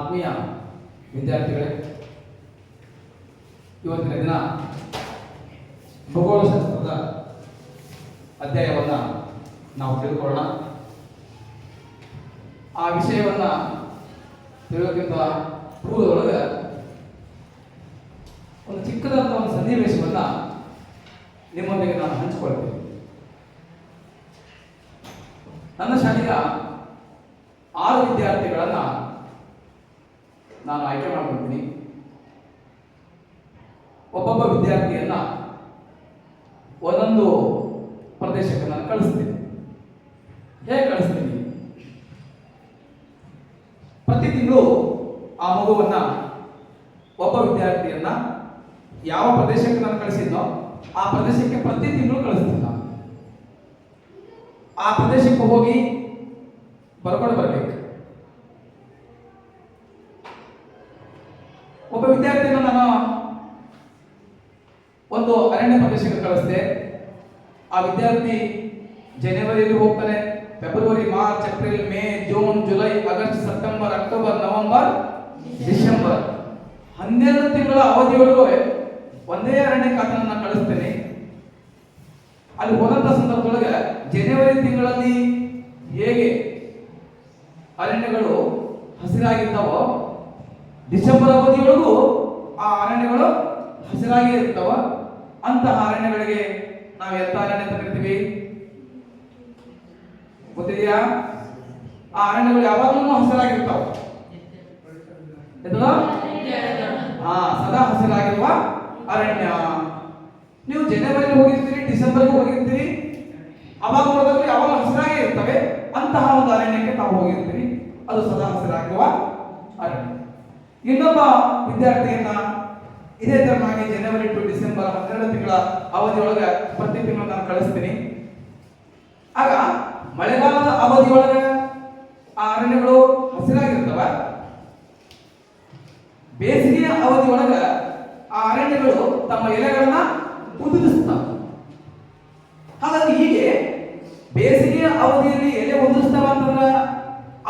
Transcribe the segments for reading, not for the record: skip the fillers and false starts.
ಆತ್ಮೀಯ ವಿದ್ಯಾರ್ಥಿಗಳೇ, ಇವತ್ತಿನ ದಿನ ಭೂಗೋಳಶಾಸ್ತ್ರದ ಅಧ್ಯಾಯವನ್ನು ನಾವು ತಿಳ್ಕೊಳ್ಳೋಣ. ಆ ವಿಷಯವನ್ನು ತಿಳಿಯೋಕ್ಕಿಂತ ಪೂರ್ವದೊಳಗೆ ಒಂದು ಚಿಕ್ಕದಾದ ಒಂದು ಸನ್ನಿವೇಶವನ್ನು ನಿಮ್ಮೊಂದಿಗೆ ನಾನು ಹಂಚಿಕೊಳ್ತೀನಿ. ನನ್ನ ಶಾಲೆಯ 6 ವಿದ್ಯಾರ್ಥಿಗಳನ್ನು ನಾನು ಆಯ್ಕೆ ಮಾಡ್ಕೊಳ್ತೀನಿ. ಒಬ್ಬೊಬ್ಬ ವಿದ್ಯಾರ್ಥಿಯನ್ನ ಒಂದೊಂದು ಪ್ರದೇಶಕ್ಕೆ ನಾನು ಕಳಿಸ್ತೀನಿ. ಹೇಗೆ ಕಳಿಸ್ತೀನಿ? ಪ್ರತಿ ತಿಂಗಳು ಆ ಮಗುವನ್ನ, ಒಬ್ಬ ವಿದ್ಯಾರ್ಥಿಯನ್ನ ಯಾವ ಪ್ರದೇಶಕ್ಕೆ ನಾನು ಕಳಿಸಿದ್ನೋ ಆ ಪ್ರದೇಶಕ್ಕೆ ಪ್ರತಿ ತಿಂಗಳು ಕಳಿಸ್ತೀನಿ. ನಾನು ಆ ಪ್ರದೇಶಕ್ಕೆ ಹೋಗಿ ಬರ್ಕೊಂಡು ಬರ್ಬೇಕು. ಒಬ್ಬ ವಿದ್ಯಾರ್ಥಿಯನ್ನು ನಾನು ಒಂದು ಅರಣ್ಯ ಪ್ರದೇಶಕ್ಕೆ ಕಳಿಸಿದೆ. ಆ ವಿದ್ಯಾರ್ಥಿ ಜನವರಿಯಲ್ಲಿ ಹೋಗ್ತಾನೆ, February, March, April, May, June, July, August, September, October, November, December 12 ತಿಂಗಳ ಅವಧಿಯೊಳಗೂ ಒಂದೇ ಅರಣ್ಯಕ್ಕೆ ಆತನನ್ನ ಕಳಿಸ್ತೇನೆ. ಅಲ್ಲಿ ಹೋದಂತ ಸಂದರ್ಭದೊಳಗೆ ಜನವರಿ ತಿಂಗಳಲ್ಲಿ ಹೇಗೆ ಅರಣ್ಯಗಳು ಹಸಿರಾಗಿರ್ತಾವೋ, ಡಿಸೆಂಬರ್ ಅವಧಿಯೊಳಗೂ ಆ ಅರಣ್ಯಗಳು ಹಸಿರಾಗಿ ಇರ್ತಾವ. ಅಂತಹ ಅರಣ್ಯಗಳಿಗೆ ನಾವು ಎಂತ ಅರಣ್ಯ ಅಂತ ಕರಿತೀವಿ ಗೊತ್ತಿದೆಯಾ? ಆ ಅರಣ್ಯಗಳು ಯಾವಾಗಲೂ ಹಸಿರಾಗಿರ್ತಾವ. ಸದಾ ಹಸಿರಾಗಿರುವ ಅರಣ್ಯ. ನೀವು ಜನವರಿ ಹೋಗಿರ್ತೀರಿ, ಡಿಸೆಂಬರ್ಗೆ ಹೋಗಿರ್ತೀರಿ, ಅವಾಗ ನೋಡಿದ್ರೆ ಯಾವಾಗ ಹಸಿರಾಗಿ ಇರ್ತವೆ. ಅಂತಹ ಒಂದು ಅರಣ್ಯಕ್ಕೆ ತಾವು ಹೋಗಿರ್ತೀರಿ, ಅದು ಸದಾ ಹಸಿರಾಗಿರುವ ಅರಣ್ಯ. ಇನ್ನೊಬ್ಬ ವಿದ್ಯಾರ್ಥಿಯನ್ನ ಇದೇ ತರನಾಗಿ ಜನವರಿ ಟು ಡಿಸೆಂಬರ್ 12 ತಿಂಗಳ ಅವಧಿಯೊಳಗೆ ಪ್ರತಿ ತಿಂಗಳು ನಾನು ಕಳಿಸ್ತೀನಿ. ಆಗ ಮಳೆಗಾಲದ ಅವಧಿಯೊಳಗೆ ಆ ಅರಣ್ಯಗಳು ಹಸಿರಾಗಿರ್ತವ. ಬೇಸಿಗೆಯ ಅವಧಿಯೊಳಗೆ ಆ ಅರಣ್ಯಗಳು ತಮ್ಮ ಎಲೆಗಳನ್ನ ಉದುರಿಸ್ತಾವ. ಹಾಗಾಗಿ ಹೀಗೆ ಬೇಸಿಗೆಯ ಅವಧಿಯಲ್ಲಿ ಎಲೆ ಉದುರಿಸ್ತಾವ ಅಂತಂದ್ರೆ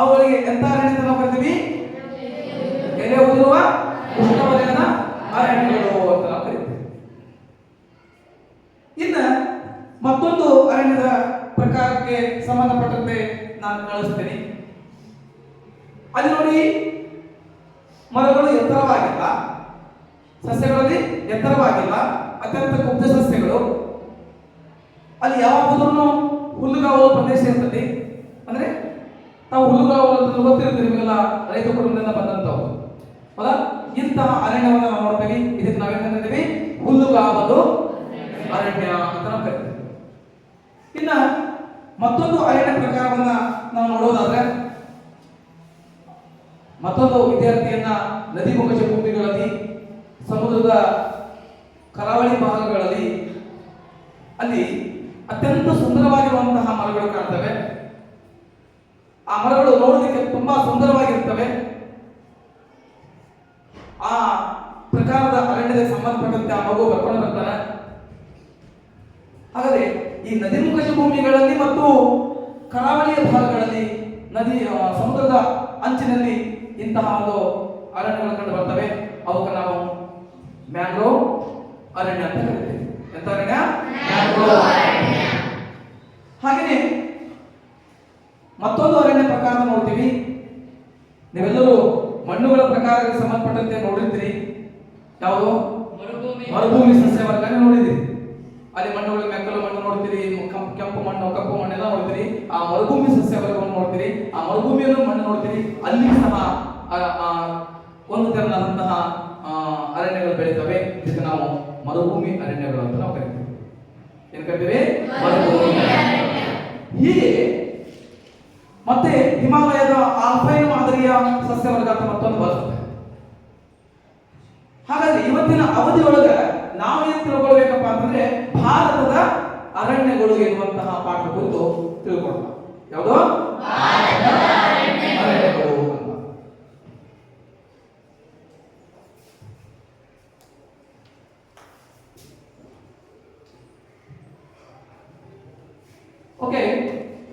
ಅವುಗಳಿಗೆ ಎಂತ ಅರಣ್ಯ ನಾವು ಕರಿತೀವಿ? ಎಲೆ ಉದುರುವ ಉಷ್ಣವಲಯದ ಅರಣ್ಯಗಳು ಅಂತ ನಾವು ಕರಿತೀವಿ. ಇನ್ನು ಮತ್ತೊಂದು ಅರಣ್ಯದ ಪ್ರಕಾರಕ್ಕೆ ಸಂಬಂಧಪಟ್ಟಂತೆ ನಾನು ಕಳಿಸ್ತೇನೆ. ಅಲ್ಲಿ ನೋಡಿ, ಮರಗಳು ಎತ್ತರವಾಗಿಲ್ಲ, ಸಸ್ಯಗಳಲ್ಲಿ ಎತ್ತರವಾಗಿಲ್ಲ, ಅತ್ಯಂತ ಕುಬ್ಜ ಸಸ್ಯಗಳು. ಅಲ್ಲಿ ಯಾವಾಗಲೂ ಹುಲ್ಲುಗಾವಲು ಪ್ರದೇಶ ಇರ್ತದೆ. ಅಂದ್ರೆ ತಾವು ಹುಲ್ಲುಗಾವಲು ಗೊತ್ತಿರ್ತೀವಿ, ನಿಮಗೆಲ್ಲ ರೈತ ಕುಟುಂಬದಿಂದ ಬಂದಂತವು. ಹೌದಾ? ಇಂತಹ ಅರಣ್ಯವನ್ನು ನಾವು ನೋಡ್ತೀವಿ. ಇದಕ್ಕೆ ನಾವೇನ್ ಕರಿತೀವಿ? ಹುಲ್ಲುಗಾವಲು ಅರಣ್ಯ ಅಂತ ನಾವು ಕರಿತೀವಿ. ಇನ್ನ ಮತ್ತೊಂದು ಅರಣ್ಯ ಪ್ರಕಾರವನ್ನ ನಾವು ನೋಡೋದಾದ್ರೆ, ಮತ್ತೊಂದು ವಿದ್ಯಾರ್ಥಿಯನ್ನ ನದಿ ಮುಖಜ ಭೂಮಿಗಳಲ್ಲಿ, ಸಮುದ್ರದ ಕರಾವಳಿ ಭಾಗಗಳಲ್ಲಿ ಅಲ್ಲಿ ಅತ್ಯಂತ ಸುಂದರವಾಗಿರುವಂತಹ ಮರಗಳು ಕಾಣ್ತವೆ. ಆ ಮರಗಳು ನೋಡೋದಕ್ಕೆ ತುಂಬಾ ಸುಂದರವಾಗಿರ್ತವೆ. ಆ ಪ್ರಕಾರದ ಅರಣ್ಯದ ಸಂಬಂಧಪಟ್ಟಂತೆ ಆ ಮಗು ಬರ್ಕೊಂಡು ಬರ್ತಾನೆ. ಹಾಗಾದ್ರೆ ಈ ನದಿ ಮುಖಜ ಭೂಮಿಗಳಲ್ಲಿ ಮತ್ತು ಕರಾವಳಿಯ ಭಾಗಗಳಲ್ಲಿ, ಸಮುದ್ರದ ಅಂಚಿನಲ್ಲಿ ಇಂತಹ ಒಂದು ಅರಣ್ಯಗಳು ಕಂಡು ಬರ್ತವೆ. ಅವಕ್ಕೆ ನಾವು ಮ್ಯಾಂಗ್ರೋವ್ ಅರಣ್ಯ ಅಂತ ಕರಿತೀವಿ. ಎಂತ ಅರಣ್ಯ? ಮ್ಯಾಂಗ್ರೋವ್ ಅರಣ್ಯ. ಹಾಗೆಯೇ ಮತ್ತೊಂದು ಅರಣ್ಯ ಪ್ರಕಾರ ನೋಡ್ತೀವಿ. ನೀವೆಲ್ಲರೂ ಮಣ್ಣುಗಳ ಪ್ರಕಾರಕ್ಕೆ ಸಂಬಂಧಪಟ್ಟಂತೆ ನೋಡಿರ್ತೀರಿ. ಯಾವುದು? ಮರುಭೂಮಿ ಸಸ್ಯವರ್ಗನೇ ನೋಡಿದಿರಿ. ಅಲ್ಲಿ ಮಣ್ಣುಗಳು, ಮೆಕ್ಕಲು ಮಣ್ಣು ನೋಡ್ತೀರಿ, ಕೆಂಪು ಮಣ್ಣು, ಕಪ್ಪು ಮಣ್ಣೆಲ್ಲ ನೋಡ್ತೀರಿ. ಆ ಮರುಭೂಮಿ ಸಸ್ಯವರ್ಗವನ್ನು ನೋಡ್ತೀರಿ. ಆ ಮರುಭೂಮಿಯನ್ನು ಮಣ್ಣು ನೋಡ್ತೀರಿ. ಅಲ್ಲಿ ಸಹ ಒಂದು ತೆರನಾದಂತಹ ಅರಣ್ಯಗಳು ಬೆಳೀತವೆ. ಇದಕ್ಕೆ ನಾವು ಮರುಭೂಮಿ ಅರಣ್ಯಗಳು ಅಂತ ನಾವು ಕರಿತೀವಿ. ಏನ್ ಕರಿತೀವಿ? ಮರುಭೂಮಿ ಅರಣ್ಯ. ಹೀಗೆ ಮತ್ತೆ ಹಿಮಾಲಯದ ಆಲ್ಪೈನ್ ಮಾದರಿಯ ಸಸ್ಯವರ್ಗ ಅಂತ ಮತ್ತೊಂದು ಬರ್ತದೆ. ಹಾಗಾದ್ರೆ ಇವತ್ತಿನ ಅವಧಿಯೊಳಗೆ ನಾವು ಏನ್ ತಿಳ್ಕೊಳ್ಬೇಕಪ್ಪ ಅಂತಂದ್ರೆ, ಭಾರತದ ಅರಣ್ಯಗಳು ಎನ್ನುವಂತಹ ಪಾಠ ಕುರಿತು ತಿಳ್ಕೊಳ್ಳೋಣ. ಯಾವುದು? ಅರಣ್ಯಗಳು ಅಂತ. ಓಕೆ,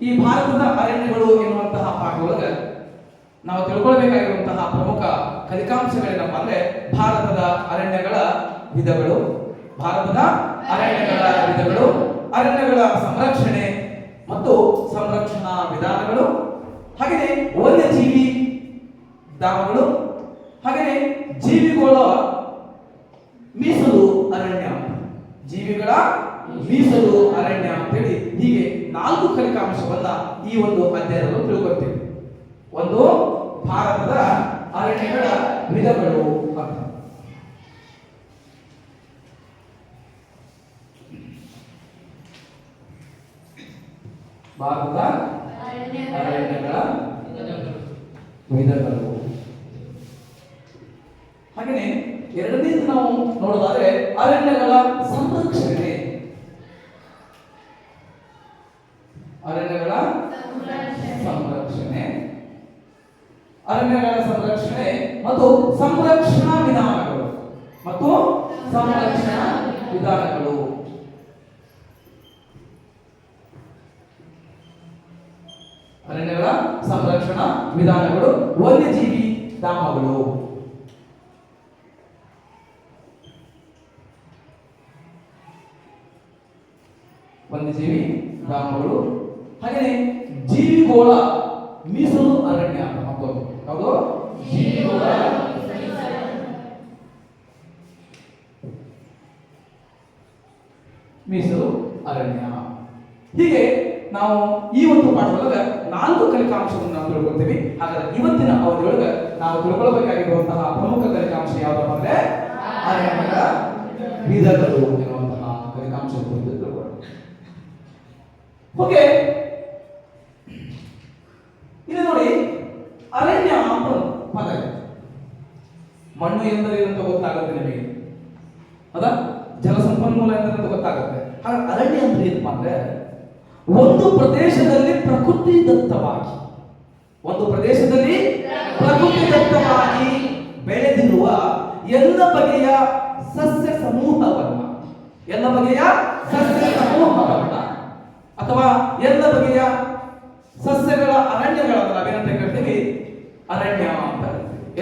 ಈ ಭಾರತದ ಅರಣ್ಯಗಳು ಎನ್ನುವಂತಹ ಪಾಠ ಒಳಗೆ ನಾವು ತಿಳ್ಕೊಳ್ಬೇಕಾಗಿರುವಂತಹ ಪ್ರಮುಖ ಫಲಿತಾಂಶಗಳೇನಪ್ಪ ಅಂದ್ರೆ ಭಾರತದ ಅರಣ್ಯಗಳ ವಿಧಗಳು, ಭಾರತದ ಅರಣ್ಯಗಳ ವಿಧಗಳು, ಅರಣ್ಯಗಳ ಸಂರಕ್ಷಣೆ ಮತ್ತು ಸಂರಕ್ಷಣಾ ವಿಧಾನಗಳು, ಹಾಗೆಯೇ ವನ್ಯಜೀವಿ ಧಾಮಗಳು, ಹಾಗೆಯೇ ಜೀವಿಗಳ ಮೀಸಲು ಅರಣ್ಯ, ಜೀವಿಗಳ ಮೀಸಲು ಅರಣ್ಯ ಅಂತೇಳಿ ಹೀಗೆ 4 ಫಲಿತಾಂಶವನ್ನ ಈ ಒಂದು ಅಧ್ಯಯನದಲ್ಲಿ ತಿಳ್ಕೊಳ್ತೀವಿ. ಒಂದು ಭಾರತದ ಅರಣ್ಯಗಳ ವಿಧಗಳು ಅಂತ. ಭಾರತದ ಅರಣ್ಯಗಳ ವಿಧಗಳು. ಹಾಗೆಯೇ ಎರಡನೇದು ನಾವು ನೋಡೋದಾದ್ರೆ ಅರಣ್ಯಗಳ ಸಂರಕ್ಷಣೆ. ಅರಣ್ಯಗಳ ಸಂರಕ್ಷಣೆ, ಅರಣ್ಯಗಳ ಸಂರಕ್ಷಣೆ ಮತ್ತು ಸಂರಕ್ಷಣಾ ವಿಧಾನಗಳು ಮತ್ತು ಸಂರಕ್ಷಣಾ ವಿಧಾನಗಳು. ಅರಣ್ಯಗಳ ಸಂರಕ್ಷಣಾ ವಿಧಾನಗಳು, ವನ್ಯಜೀವಿ ಧಾಮಗಳು. ವನ್ಯಜೀವಿ ಧಾಮಗಳು, ಹಾಗೆಯೇ ಜೀವಿಗೋಳ ಮೀಸಲು ಅರಣ್ಯ ಅಂತ ಮತ್ತೊಂದು ಯಾವುದು? ಜೀವಿಗೋಳ ಮೀಸಲು ಅರಣ್ಯ. ಹೀಗೆ ನಾವು ಈ ಒಂದು ಪಾಠದೊಳಗೆ 4 ಫಲಿತಾಂಶವನ್ನು ನಾವು ತಿಳ್ಕೊಳ್ತೀವಿ. ಹಾಗಾದ್ರೆ ಇವತ್ತಿನ ಅವಧಿಯೊಳಗೆ ನಾವು ತಿಳ್ಕೊಳ್ಬೇಕಾಗಿರುವಂತಹ ಪ್ರಮುಖ ಫಲಿತಾಂಶ ಯಾವ್ದಪ್ಪ ಅಂದ್ರೆ ಅರಣ್ಯಗಳ ವಿಧಗಳು ಎನ್ನುವಂತಹ ಫಲಿತಾಂಶದ ಕುರಿತು ತಿಳ್ಕೊಳ್ಳೋಣ. ಓಕೆ, ಇಲ್ಲಿ ನೋಡಿ, ಅರಣ್ಯ ಅಂತ ಪದ ಇದೆ. ಮಣ್ಣು ಎಂದರೆ ಏನಂತ ಗೊತ್ತಾಗುತ್ತೆ ನಿಮಗೆ, ಹೌದಾ? ಜಲಸಂಪನ್ಮೂಲ ಎಂದರೆ ಗೊತ್ತಾಗುತ್ತೆ. ಹಾಗಾದ್ರೆ ಅರಣ್ಯ ಅಂದ್ರೆ ಏನಪ್ಪ ಅಂದ್ರೆ ಒಂದು ಪ್ರದೇಶದಲ್ಲಿ ಪ್ರಕೃತಿ ದತ್ತವಾಗಿ, ಒಂದು ಪ್ರದೇಶದಲ್ಲಿ ಪ್ರಕೃತಿ ದತ್ತವಾಗಿ ಬೆಳೆದಿರುವ ಎಲ್ಲ ಬಗೆಯ ಸಸ್ಯ ಸಮೂಹವನ್ನ, ಎಲ್ಲ ಬಗೆಯ ಸಸ್ಯ ಸಮೂಹವನ್ನ ಅಥವಾ ಎಲ್ಲ ಬಗೆಯ ಸಸ್ಯಗಳ ಅರಣ್ಯಗಳನ್ನು ನಾವೇನಂತ ಕರಿತೀವಿ? ಅರಣ್ಯ ಅಂತ.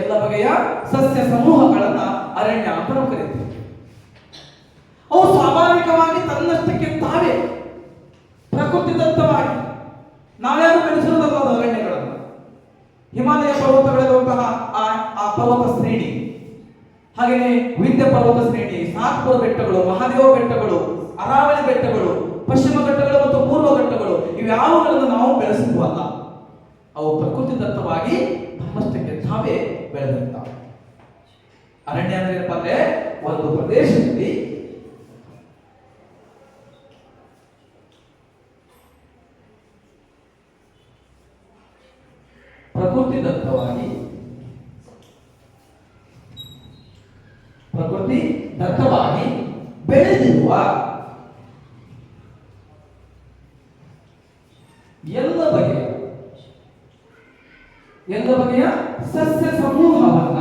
ಎಲ್ಲ ಬಗೆಯ ಸಸ್ಯ ಸಮೂಹಗಳನ್ನ ಅರಣ್ಯ ಅಂತ ನಾವು ಕರಿತೀವಿ. ಅವು ಸ್ವಾಭಾವಿಕವಾಗಿ ತನ್ನಷ್ಟಕ್ಕೆ ತಾವೇ ಪ್ರಕೃತಿ ದತ್ತವಾಗಿ ನಾವ್ಯಾರು ಬೆಳೆಸಿರೋದಲ್ಲ ಅದು ಅರಣ್ಯಗಳನ್ನು. ಹಿಮಾಲಯ ಪರ್ವತಗಳಿರುವಂತಹ ಆ ಪರ್ವತ ಶ್ರೇಣಿ, ಹಾಗೆಯೇ ವಿಂಧ್ಯ ಪರ್ವತ ಶ್ರೇಣಿ, ಸಾತ್ಪುರ ಬೆಟ್ಟಗಳು, ಮಹಾದೇವ ಬೆಟ್ಟಗಳು, ಅರಾವಳಿ ಬೆಟ್ಟಗಳು, ಪಶ್ಚಿಮ ಘಟ್ಟಗಳು ಮತ್ತು ಪೂರ್ವ ಘಟ್ಟಗಳು, ಇವ್ಯಾವುಗಳನ್ನು ನಾವು ಬೆಳೆಸಿದ್ವಲ್ಲ, ಅವು ಪ್ರಕೃತಿ ದತ್ತವಾಗಿ ತಮ್ಮಷ್ಟಕ್ಕೆ ತಾವೇ ಬೆಳೆದಿರ್ತಾವೆ. ಅರಣ್ಯ ಅಂದ್ರೆ ಏನಪ್ಪ ಅಂದ್ರೆ ಒಂದು ಪ್ರದೇಶದಲ್ಲಿ ಪ್ರಕೃತಿ ದತ್ತವಾಗಿ ಬೆಳೆದಿರುವ ಎಲ್ಲ ಬಗೆಯ ಸಸ್ಯ ಸಮೂಹವನ್ನ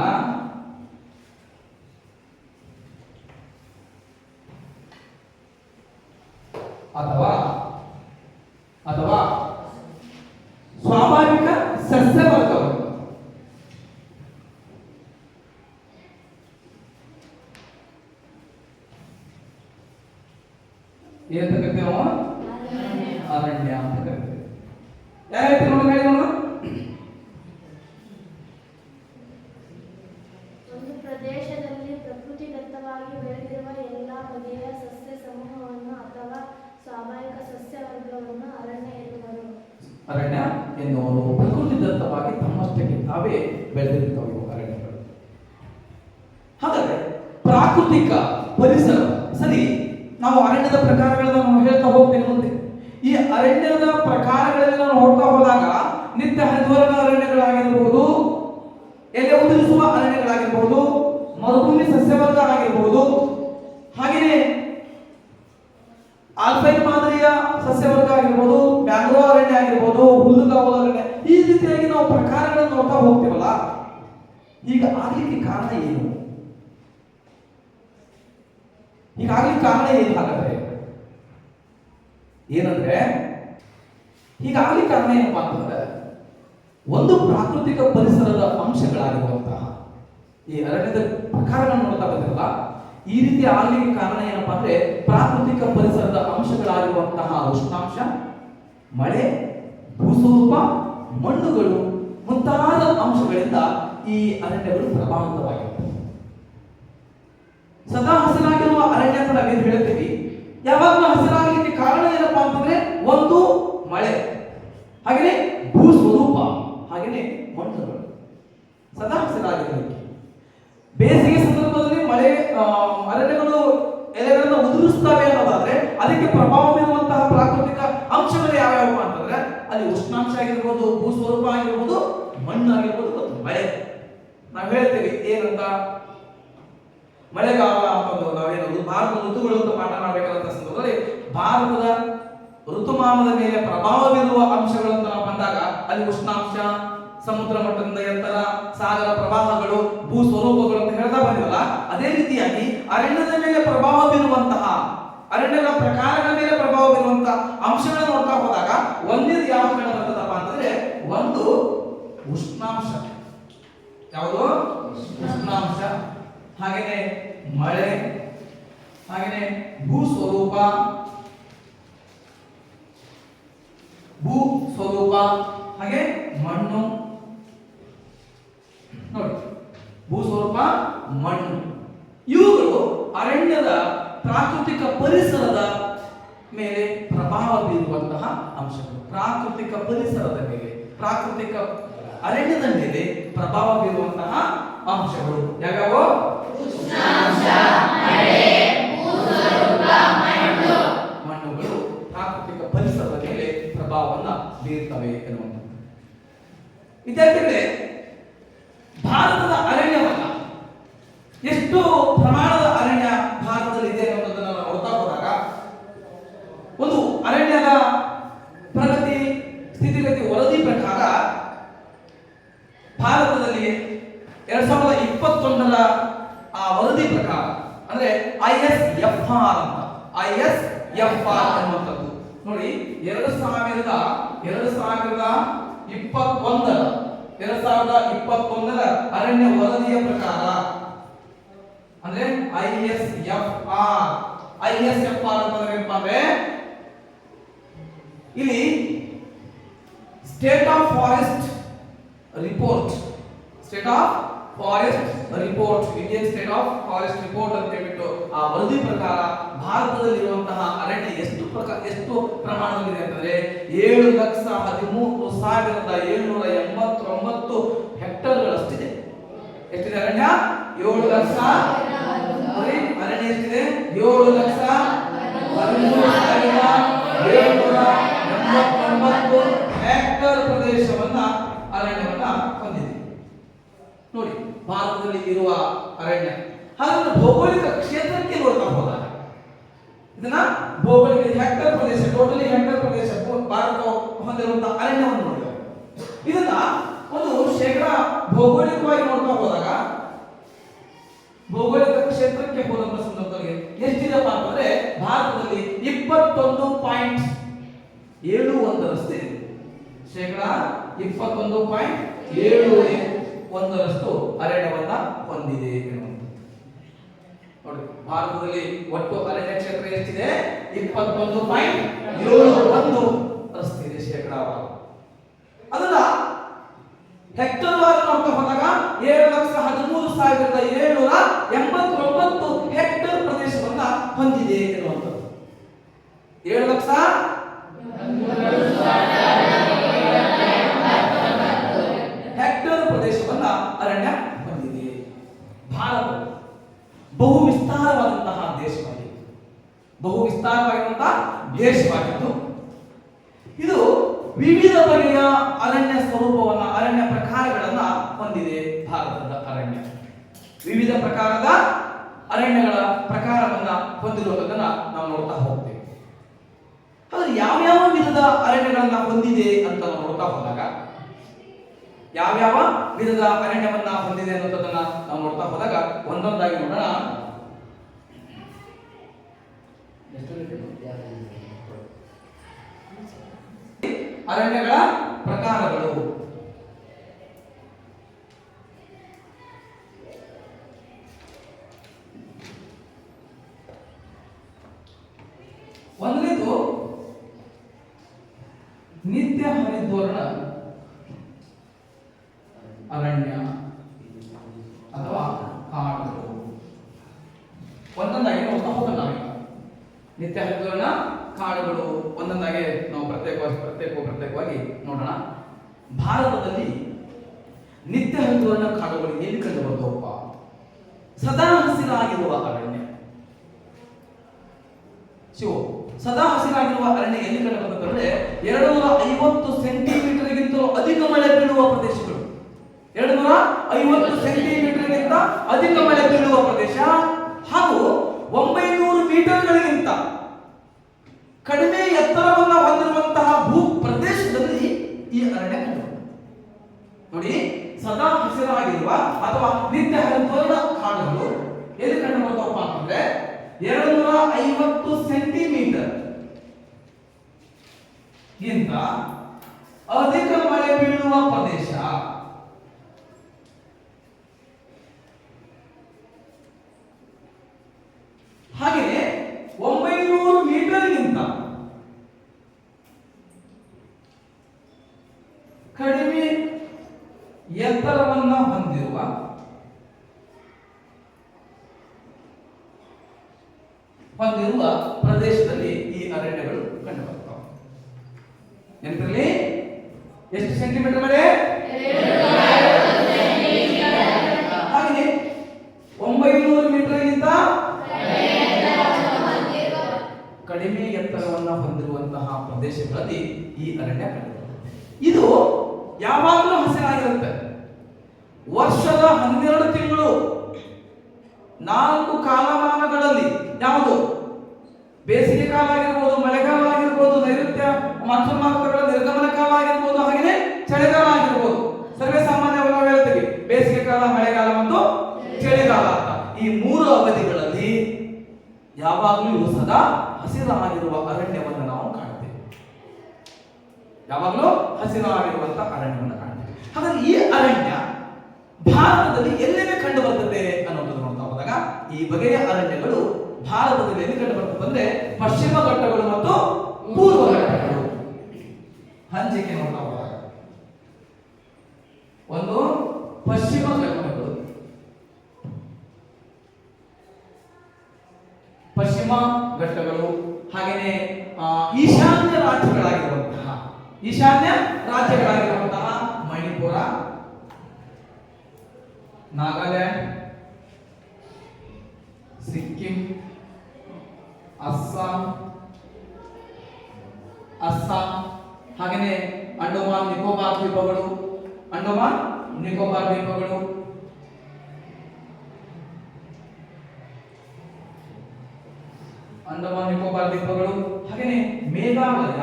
ಅಥವಾ ಸ್ವಾಭಾವಿಕ ಸಸ್ಯವರ್ಗವನ್ನು ಏನಂತ ಕರಿತೀವಿ ನಾವು? ಅರಣ್ಯ ಅಂತ ಕರಿತೀವಿ. ಯಾರು ನೋಡಿ ಹೇಳಿ ನೋಡೋಣ. ಒಂದು ಪ್ರದೇಶದಲ್ಲಿ ಪ್ರಕೃತಿ ದತ್ತವಾಗಿ ಬೆಳೆದಿರುವ ಎಲ್ಲಾ ಬಗೆಯ ಸಸ್ಯ ಸಮೂಹವನ್ನು ಅಥವಾ ಸ್ವಾಭಾವಿಕ ಸಸ್ಯವರ್ಗವನ್ನು ಅರಣ್ಯ ಎನ್ನುವರು. ಅರಣ್ಯ ಎನ್ನುವರು ಪ್ರಕೃತಿ ದತ್ತವಾಗಿ ತಮ್ಮಷ್ಟಕ್ಕೆ ತಾವೇ ಬೆಳೆದಿರುತ್ತವೆ ಅರಣ್ಯಗಳು. ಹಾಗಾದ್ರೆ ಪ್ರಾಕೃತಿಕ ಪರಿಸರ ಸರಿ, ನಾವು ಅರಣ್ಯದ ಪ್ರಕಾರಗಳನ್ನು ನಾವು ಹೇಳ್ತಾ ಹೋಗ್ತೇನೆ ಮುಂದೆ. ಈ ಅರಣ್ಯದ ಪ್ರಕಾರಗಳಲ್ಲಿ ನಾವು ಹೋಗ್ತಾ ಹೋದಾಗ ನಿತ್ಯ ಹರಿದ್ವರ್ಣ ಅರಣ್ಯಗಳಾಗಿರಬಹುದು, ಎಲೆ ಉದುರಿಸುವ ಅರಣ್ಯಗಳಾಗಿರಬಹುದು, ಮರುಭೂಮಿ ಸಸ್ಯವರ್ಗ ಆಗಿರಬಹುದು, ಹಾಗೆಯೇ ಆಲ್ಪೈನ್ ಮಾದರಿಯ ಸಸ್ಯವರ್ಗ ಆಗಿರ್ಬೋದು, ಮ್ಯಾಂಗ್ರೋವ್ ಅರಣ್ಯ ಆಗಿರ್ಬೋದು, ಹುಲ್ಲುಗಾವಲು ಅರಣ್ಯ, ಈ ರೀತಿಯಾಗಿ ನಾವು ಪ್ರಕಾರಗಳನ್ನು ನೋಡ್ತಾ ಹೋಗ್ತೀವಲ್ಲ. ಈಗ ಆಗ್ಲಿಕ್ಕೆ ಕಾರಣ ಏನು? ಹೀಗಾಗ್ಲಿಕ್ಕೆ ಕಾರಣ ಏನು? ಹಾಗಾದ್ರೆ ಏನಂದ್ರೆ ಹೀಗಾಗ್ಲಿಕ್ಕೆ ಕಾರಣ ಏನಪ್ಪಾ ಅಂತಂದ್ರೆ ಒಂದು ಪ್ರಾಕೃತಿಕ ಪರಿಸರದ ಅಂಶಗಳಾಗಿರುವಂತಹ ಈ ಅರಣ್ಯದ ಪ್ರಕಾರಗಳನ್ನು ನೋಡ್ತಾ ಬಂದಿರಲ್ಲ, ಈ ರೀತಿ ಆಗಲಿಕ್ಕೆ ಕಾರಣ ಏನಪ್ಪಾ ಅಂದ್ರೆ ಪ್ರಾಕೃತಿಕ ಪರಿಸರದ ಅಂಶಗಳಾಗಿರುವಂತಹ ಉಷ್ಣಾಂಶ, ಮಳೆ, ಭೂಸ್ವರೂಪ, ಮಣ್ಣುಗಳು ಮುಂತಾದ ಅಂಶಗಳಿಂದ ಈ ಅರಣ್ಯಗಳು ಪ್ರಭಾವಿತವಾಗಿವೆ. ಸದಾ ಹಸಿರಾಗಿರುವ ಅರಣ್ಯ ಅಂತ ನಾವೇನು ಹೇಳ್ತೀವಿ, ಯಾವಾಗಲೂ ಹಸಿರಾಗಲಿಕ್ಕೆ ಕಾರಣ ಏನಪ್ಪಾ ಅಂತಂದ್ರೆ ಒಂದು ಮಳೆ, ಹಾಗೆಯೇ ಭೂಸ್ವರೂಪ, ಹಾಗೆಯೇ ಮಣ್ಣುಗಳು ಸದಾ ಹಸಿರಾಗಿರಲಿಕ್ಕೆ. ಬೇಸಿಗೆ ಸಂದರ್ಭದಲ್ಲಿ ಮಳೆ ಅರಣ್ಯಗಳು ಎಲೆಗಳನ್ನು ಉದುರಿಸ್ತವೆ ಅನ್ನೋದಾದ್ರೆ ಅದಕ್ಕೆ ಪ್ರಭಾವ ಬೀರುವಂತಹ ಪ್ರಾಕೃತಿಕ ಅಂಶಗಳು ಯಾವ್ಯಾವ ಅಂತಂದ್ರೆ ಅಲ್ಲಿ ಉಷ್ಣಾಂಶ ಆಗಿರ್ಬೋದು, ಭೂಸ್ವರೂಪ ಆಗಿರ್ಬೋದು, ಮಣ್ಣು ಆಗಿರ್ಬೋದು ಮತ್ತು ಮಳೆ. ನಾವು ಹೇಳ್ತೇವೆ ಏನಂತ, ಮಳೆಗಾಲ ಅಂತಂದು ನಾವೇನು ಭಾರತದ ಋತುಗಳು ಅಂತ ಪಾಠ ಮಾಡಬೇಕಾದಂತ ಸಂದರ್ಭದಲ್ಲಿ ಭಾರತದ ಋತುಮಾನದ ಮೇಲೆ ಪ್ರಭಾವ ಬೀರುವ ಅಂಶಗಳು ಅಂತ ನಾವು ಬಂದಾಗ ಅಲ್ಲಿ ಉಷ್ಣಾಂಶ, ಸಮುದ್ರ ಮಟ್ಟದಿಂದ ಎತ್ತರ, ಸಾಗರ ಪ್ರವಾಹಗಳು, ಭೂ ಸ್ವರೂಪಗಳು ಅಂತ ಹೇಳ್ತಾ ಬಂದಿವಲ್ಲ, ಅದೇ ರೀತಿಯಾಗಿ ಅರಣ್ಯದ ಮೇಲೆ ಪ್ರಭಾವ ಬೀರುವಂತಹ, ಅರಣ್ಯಗಳ ಪ್ರಕಾರಗಳ ಮೇಲೆ ಪ್ರಭಾವ ಬೀರುವಂತಹ ಅಂಶಗಳನ್ನು ನೋಡ್ತಾ ಹೋದಾಗ ಒಂದೇದು ಯಾವ ಕಡೆ ಬರ್ತದಪ್ಪ ಅಂತಂದ್ರೆ ಒಂದು ಉಷ್ಣಾಂಶ. ಯಾವುದು? ಉಷ್ಣಾಂಶ, ಹಾಗೇನೆ ಮಳೆ, ಹಾಗೇನೆ ಭೂ ಸ್ವರೂಪ, ಹಾಗೆ ಮಣ್ಣು. ನೋಡಿ, ಭೂಸ್ವರೂಪ, ಮಣ್ಣು, ಇವುಗಳು ಅರಣ್ಯದ ಪ್ರಾಕೃತಿಕ ಪರಿಸರದ ಮೇಲೆ ಪ್ರಭಾವ ಬೀರುವಂತಹ ಅಂಶಗಳು. ಪ್ರಾಕೃತಿಕ ಪರಿಸರದ ಮೇಲೆ, ಪ್ರಾಕೃತಿಕ ಅರಣ್ಯದ ಮೇಲೆ ಪ್ರಭಾವ ಬೀರುವಂತಹ ಅಂಶಗಳು ಯಾವ್ಯಾವು? ಮಣ್ಣುಗಳು ಪ್ರಾಕೃತಿಕ ಪರಿಸರದ ಮೇಲೆ ಪ್ರಭಾವವನ್ನು ಬೀರ್ತವೆ ಎನ್ನುವಂಥದ್ದು. ವಿದ್ಯಾರ್ಥಿಗಳೇ, ಭಾರತದ ಅರಣ್ಯವನ್ನ ಎಷ್ಟು ಪ್ರಮಾಣದ ಅರಣ್ಯ ಭಾರತದಲ್ಲಿ ಇದೆ ಅನ್ನೋದನ್ನ ನಾವು ನೋಡ್ತಾ ಹೋದಾಗ ಒಂದು ಅರಣ್ಯದ ಪ್ರಗತಿ ಸ್ಥಿತಿಗತಿ ವರದಿ ಪ್ರಕಾರ ಭಾರತದಲ್ಲಿ 2021ರ ಆ ವರದಿ ಪ್ರಕಾರ ಅಂದ್ರೆ ISFR ಅಂತ, ISFR ಅನ್ನುವಂಥದ್ದು ನೋಡಿ, 2021ರ ಅರಣ್ಯ ವರದಿಯ ಪ್ರಕಾರ ಅಂದ್ರೆ ISFR ಅಂತಂದ್ರೆ ಏನಪ್ಪಾ ಅಂದ್ರೆ ಇಲ್ಲಿ state of forest report, Indian state of forest report ಅಂತ ಹೇಳ್ಬಿಟ್ಟು ಆ ವರದಿ ಪ್ರಕಾರ ಭಾರತದಲ್ಲಿರುವಂತಹ ಅರಣ್ಯ ಎಷ್ಟು ಪ್ರಮಾಣದಲ್ಲಿದೆ ಅಂತಂದ್ರೆ 7,13,789 ಹೆಕ್ಟೇರ್ಗಳಷ್ಟಿದೆ. ಎಷ್ಟಿದೆ ಅರಣ್ಯ? 7 ಲಕ್ಷ. ಅರಣ್ಯ ಎಷ್ಟಿದೆ? 7,13,789 ಹೆಕ್ಟೇರ್ ಪ್ರದೇಶವನ್ನ ಅರಣ್ಯವನ್ನ ಹೊಂದಿದೆ. ನೋಡಿ, ಭಾರತದಲ್ಲಿ ಇರುವ ಅರಣ್ಯ. ಹಾಗಾದ್ರೆ ಭೌಗೋಳಿಕ ಕ್ಷೇತ್ರಕ್ಕೆ ನೋಡ್ತಾ ಹೋದಾಗ ಇದನ್ನ ಭೌಗೋಳಿಕ ಹೆಕ್ಟೇರ್ ಪ್ರದೇಶ, ಟೋಟಲಿ ಹೆಕ್ಟೇರ್ ಪ್ರದೇಶ ಭಾರತ ಹೊಂದಿರುವಂತಹ ಅರಣ್ಯವನ್ನು ನೋಡಿದಾಗ ಇದನ್ನ ಒಂದು ಶೇಕಡಾ ಭೌಗೋಳಿಕವಾಗಿ ನೋಡ್ತಾ ಹೋದಾಗ ಭೌಗೋಳಿಕ ಕ್ಷೇತ್ರಕ್ಕೆ ಹೋದಂತ ಸಂದರ್ಭದಲ್ಲಿ ಎಷ್ಟಿದೆಪ್ಪ ಅಂತಂದ್ರೆ ಭಾರತದಲ್ಲಿ 21.71ರಷ್ಟು ಇದೆ. ಶೇಕಡಾ 21.71ರಷ್ಟು ಅರಣ್ಯವನ್ನ ಹೊಂದಿದೆ ಎನ್ನುವಂಥದ್ದು. ನೋಡಿ, ಭಾರತದಲ್ಲಿ ಒಟ್ಟು ಅರಣ್ಯ ಕ್ಷೇತ್ರ ಎಷ್ಟಿದೆ? 21.71ರಷ್ಟು ಇದೆ ಶೇಕಡಾವಾರು. ಅದನ್ನ ಹೆಕ್ಟರ್ ವಾರು ನೋಡ್ತಾ ಹೋದಾಗ 7,13,789 ಹೆಕ್ಟೇರ್ ಪ್ರದೇಶವನ್ನ ಹೊಂದಿದೆ ಎನ್ನುವಂಥದ್ದು. 7,13,789 ಹೆಕ್ಟೇರ್ ಪ್ರದೇಶವನ್ನ ಅರಣ್ಯ ಹೊಂದಿದೆ. ಭಾರತ ಬಹು ವಿಸ್ತಾರವಾದಂತಹ ದೇಶವಾಗಿದ್ದು ಇದು ವಿವಿಧ ಬಗೆಯ ಅರಣ್ಯ ಸ್ವರೂಪವನ್ನ, ಅರಣ್ಯ ಪ್ರಕಾರಗಳನ್ನ ಹೊಂದಿದೆ. ಭಾರತದ ಅರಣ್ಯ ವಿವಿಧ ಪ್ರಕಾರದ ಅರಣ್ಯಗಳ ಪ್ರಕಾರವನ್ನ ಹೊಂದಿರುವುದನ್ನ ನಾವು ನೋಡ್ತಾ ಹೋಗ್ತೇವೆ. ಹಾಗಾದ್ರೆ ಯಾವ್ಯಾವ ವಿಧದ ಅರಣ್ಯಗಳನ್ನ ಹೊಂದಿದೆ ಅಂತ ನಾವು ನೋಡ್ತಾ ಹೋದಾಗ ಯಾವ್ಯಾವ ವಿಧದ ಅರಣ್ಯವನ್ನ ಹೊಂದಿದೆ ಅನ್ನೋದನ್ನ ನಾವು ನೋಡ್ತಾ ಹೋದಾಗ ಒಂದೊಂದಾಗಿ ನೋಡೋಣ. ಅರಣ್ಯಗಳ ಪ್ರಕಾರಗಳು. ಒಂದನೇದು ನಿತ್ಯ ಹರಿದ್ವರ್ಣ ಅರಣ್ಯ ಅಥವಾ ಕಾಡುಗಳು. ಒಂದೊಂದಾಗಿ ನೋಡ್ತಾ ಹೋಗೋಣ ನಾವೀಗ. ನಿತ್ಯ ಹರಿದ್ವರ್ಣ ಕಾಡುಗಳು ಒಂದೊಂದಾಗಿ ನಾವು ಪ್ರತ್ಯೇಕವಾಗಿ ನೋಡೋಣ. ಭಾರತದಲ್ಲಿ ನಿತ್ಯ ಹರಿದ್ವರ್ಣ ಕಾಡುಗಳು ಎಲ್ಲಿ ಕಂಡು ಬರ್ತವಪ್ಪ? ಸದಾ ಹಸಿರಾಗಿರುವ ಅರಣ್ಯ. ಸದಾ ಹಸಿರಾಗಿರುವ ಅರಣ್ಯ ಎಲ್ಲಿ ಕಂಡು ಬರ್ತದೆ? 250 ಸೆಂಟಿಮೀಟರ್ಗಿಂತಲೂ ಅಧಿಕ ಮಳೆ ಬೀಳುವ ಪ್ರದೇಶಗಳು. 250 ಸೆಂಟಿಮೀಟರ್ಗಿಂತ ಅಧಿಕ ಮಳೆ ಬೀಳುವ ಪ್ರದೇಶ ಹಾಗೂ 900 ಮೀಟರ್ಗಳಿಗಿಂತ ಕಡಿಮೆ ಎತ್ತರವನ್ನು ಹೊಂದಿರುವಂತಹ ಭೂ ಪ್ರದೇಶದಲ್ಲಿ ಈ ಅರಣ್ಯ ಕಂಡುಬರುತ್ತದೆ. ನೋಡಿ, ಸದಾ ಹಸಿರಾಗಿರುವ ಅಥವಾ ನಿತ್ಯ ಹರಿದ್ವರ್ಣ ಕಾಡುಗಳು ಎಲ್ಲಿ ಕಂಡು ಬರ್ತವಪ್ಪ ಅಂತಂದ್ರೆ 250 ಸೆಂಟಿಮೀಟರ್ ಗಿಂತ ಅಧಿಕ ಮಳೆ ಬೀಳುವ ಪ್ರದೇಶ. ಹಾಗೆಯೇ 900 ಮೀಟರ್ಗಿಂತ ಕಡಿಮೆ ಎತ್ತರವನ್ನು ಹೊಂದಿರುವ ಪ್ರದೇಶದಲ್ಲಿ ಈ ಅರಣ್ಯಗಳು ಕಂಡುಬರುತ್ತವೆ. ನೆನಪಿರಲಿ, ಎಷ್ಟು ಸೆಂಟಿಮೀಟರ್ ಮಳೆ? ಹಾಗೆ 900 ಮೀಟರ್ಗಿಂತ ಕಡಿಮೆ ಎತ್ತರವನ್ನು ಹೊಂದಿರುವಂತಹ ಪ್ರದೇಶಗಳಲ್ಲಿ ಈ ಅರಣ್ಯ ಕಂಡುಬರುತ್ತದೆ. ಇದು ಯಾವಾಗಲೂ ಹಸಿರಾಗಿರುತ್ತೆ. ವರ್ಷದ 12 ತಿಂಗಳು 4 ಕಾಲಮಾನಗಳಲ್ಲಿ ಯಾವುದು? ಬೇಸಿಗೆ ಕಾಲ ಆಗಿರ್ಬೋದು, ಮಳೆಗಾಲ ಆಗಿರ್ಬೋದು, ನೈಋತ್ಯ ಮಾನ್ಸೂನ್ ಮಾರುತಗಳ ನಿರ್ಗಮನ ಕಾಲ ಆಗಿರ್ಬೋದು, ಹಾಗೆಯೇ ಚಳಿಗಾಲ ಆಗಿರ್ಬೋದು. ಸರ್ವೇ ಸಾಮಾನ್ಯವಾಗಿ ನಾವು ಹೇಳ್ತೀವಿ ಬೇಸಿಗೆ ಕಾಲ, ಮಳೆಗಾಲ ಮತ್ತು ಚಳಿಗಾಲ ಅಂತ. ಈ 3 ಅವಧಿಗಳಲ್ಲಿ ಯಾವಾಗಲೂ ಸದಾ ಹಸಿರಾಗಿರುವ ಅರಣ್ಯವನ್ನು ನಾವು ಕಾಣ್ತೇವೆ. ಯಾವಾಗಲೂ ಹಸಿರಾಗಿರುವಂತಹ ಅರಣ್ಯವನ್ನು ಕಾಣ್ತೇವೆ. ಹಾಗಾಗಿ ಈ ಅರಣ್ಯ ಭಾರತದಲ್ಲಿ ಎಲ್ಲೆಲ್ಲಿ ಕಂಡು ಬರ್ತದೆ ಅನ್ನೋದನ್ನು ನೋಡ್ತಾ ಹೋದಾಗ ಈ ಬಗೆಯ ಅರಣ್ಯಗಳು ಭಾರತದಲ್ಲಿ ಎಲ್ಲಿ ಕಂಡು ಬರ್ತದೆ ಅಂದ್ರೆ ಪಶ್ಚಿಮ ಘಟ್ಟಗಳು ಮತ್ತು ಪೂರ್ವ ಘಟ್ಟಗಳು. ಹಂಚಿಕೆ ನೋಡ್ತಾ ಹೋದಾಗ ಒಂದು ಪಶ್ಚಿಮ ಘಟ್ಟಗಳು, ಹಾಗೆಯೇ ಈಶಾನ್ಯ ರಾಜ್ಯಗಳಾಗಿರುವಂತಹ ಮಣಿಪುರ, ನಾಗಾಲ್ಯಾಂಡ್, ಸಿಕ್ಕಿಂ, ಅಸ್ಸಾಂ, ಹಾಗೆಯೇ ಅಂಡಮಾನ್ ನಿಕೋಬಾರ್ ದ್ವೀಪಗಳು, ಹಾಗೆಯೇ ಮೇಘಾಲಯ,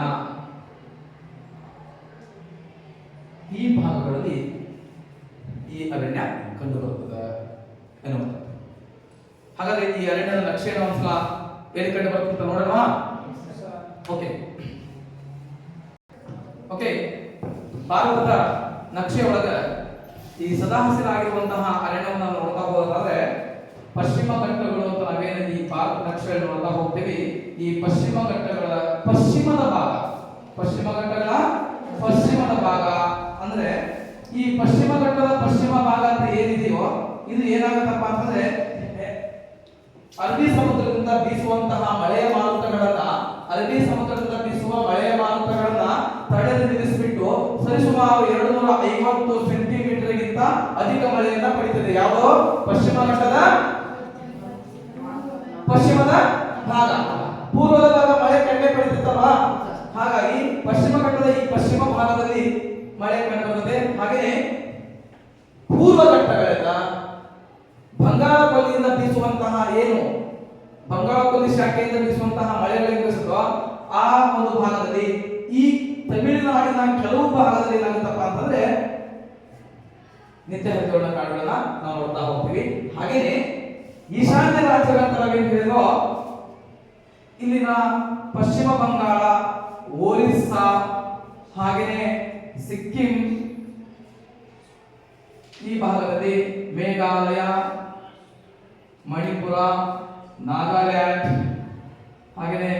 ಈ ಭಾಗಗಳಲ್ಲಿ ಈ ಅರಣ್ಯ ಕಂಡುಬರುತ್ತದೆ ಎನ್ನುವಂಥದ್ದು. ಹಾಗಾದ್ರೆ ಈ ಅರಣ್ಯದ ನಕ್ಷೆಯನ್ನು ಒಂದ್ಸಲ ಎಲ್ಲಿ ಕಂಡು ಬರ್ತದೆ ನೋಡೋಣ. ಓಕೆ, ಭಾರತದ ನಕ್ಷೆ ಒಳಗ ಈ ಸದಾ ಹಸಿರಾಗಿರುವಂತಹ ಅರಣ್ಯವನ್ನು ನಾವು ನೋಡ್ತಾ ಹೋದಾದ್ರೆ ಪಶ್ಚಿಮ ಘಟ್ಟಗಳು ಅಂತ ನಾವೇನು ಈ ಭಾರತ ನಕ್ಷೆಯನ್ನು ನೋಡ್ತಾ ಹೋಗ್ತೀವಿ. ಈ ಪಶ್ಚಿಮ ಘಟ್ಟಗಳ ಪಶ್ಚಿಮದ ಭಾಗ ಅಂದ್ರೆ ಈ ಪಶ್ಚಿಮ ಘಟ್ಟದ ಪಶ್ಚಿಮ ಭಾಗ ಅಂತ ಏನಿದೆಯೋ ಇದು ಏನಾಗುತ್ತಪ್ಪ ಅಂತಂದ್ರೆ ಅರಬ್ಬಿ ಸಮುದ್ರದಿಂದ ಬೀಸುವಂತಹ ಮಳೆಯ ಮಾರುತಗಳನ್ನ ತಡೆದು ನಿಲ್ಲಿಸಿಬಿಟ್ಟು ಸರಿಸುಮಾರು 250 ಸೆಂಟಿಮೀಟರ್ಗಿಂತ ಅಧಿಕ ಮಳೆಯನ್ನ ಪಡೆಯುತ್ತದೆ. ಯಾವುದೋ ಪಶ್ಚಿಮದ ಭಾಗ. ಪೂರ್ವದ ಭಾಗ ಮಳೆ ಕಡಿಮೆ ಪಡೆಯುತ್ತಲ್ವಾ, ಹಾಗಾಗಿ ಪಶ್ಚಿಮ ಘಟ್ಟದ ಈ ಪಶ್ಚಿಮ ಭಾಗದಲ್ಲಿ ಮಳೆ ಕಂಡುಬರುತ್ತದೆ. ಹಾಗೆಯೇ ಪೂರ್ವ ಘಟ್ಟಗಳಿಂದ ಬಂಗಾಳ ಕೊಲ್ಲಿಯಿಂದ ಬೀಸುವಂತಹ ಬಂಗಾಳ ಕೊಲ್ಲಿ ಶಾಖೆಯಿಂದ ಬೀಸುವಂತಹ ಮಳೆಗಳಿಂದ ಆ ಒಂದು ಭಾಗದಲ್ಲಿ ಈ ತಮಿಳುನಾಡಿನ ಕೆಲವು ಭಾಗದಲ್ಲಿ ಏನಾಗುತ್ತಪ್ಪ ಅಂತಂದ್ರೆ ನಿತ್ಯ ಹರಿದ್ವರ್ಣ ಕಾಡುಗಳನ್ನ ನಾವು ನೋಡ್ತಾ ಹೋಗ್ತೀವಿ. ಹಾಗೆಯೇ ಈಶಾನ್ಯ ರಾಜ್ಯಗಳಂತ ನಾವೇನು ಹೇಳಿದ್ವೋ ಇಲ್ಲಿನ ಪಶ್ಚಿಮ ಬಂಗಾಳ, ಒರಿಸ್ಸಾ, ಹಾಗೆಯೇ ಸಿಕ್ಕಿಂ, ಈ ಭಾಗದಲ್ಲಿ ಮೇಘಾಲಯ, ಮಣಿಪುರ, ನಾಗಾಲ್ಯಾಂಡ್, ಹಾಗೆಯೇ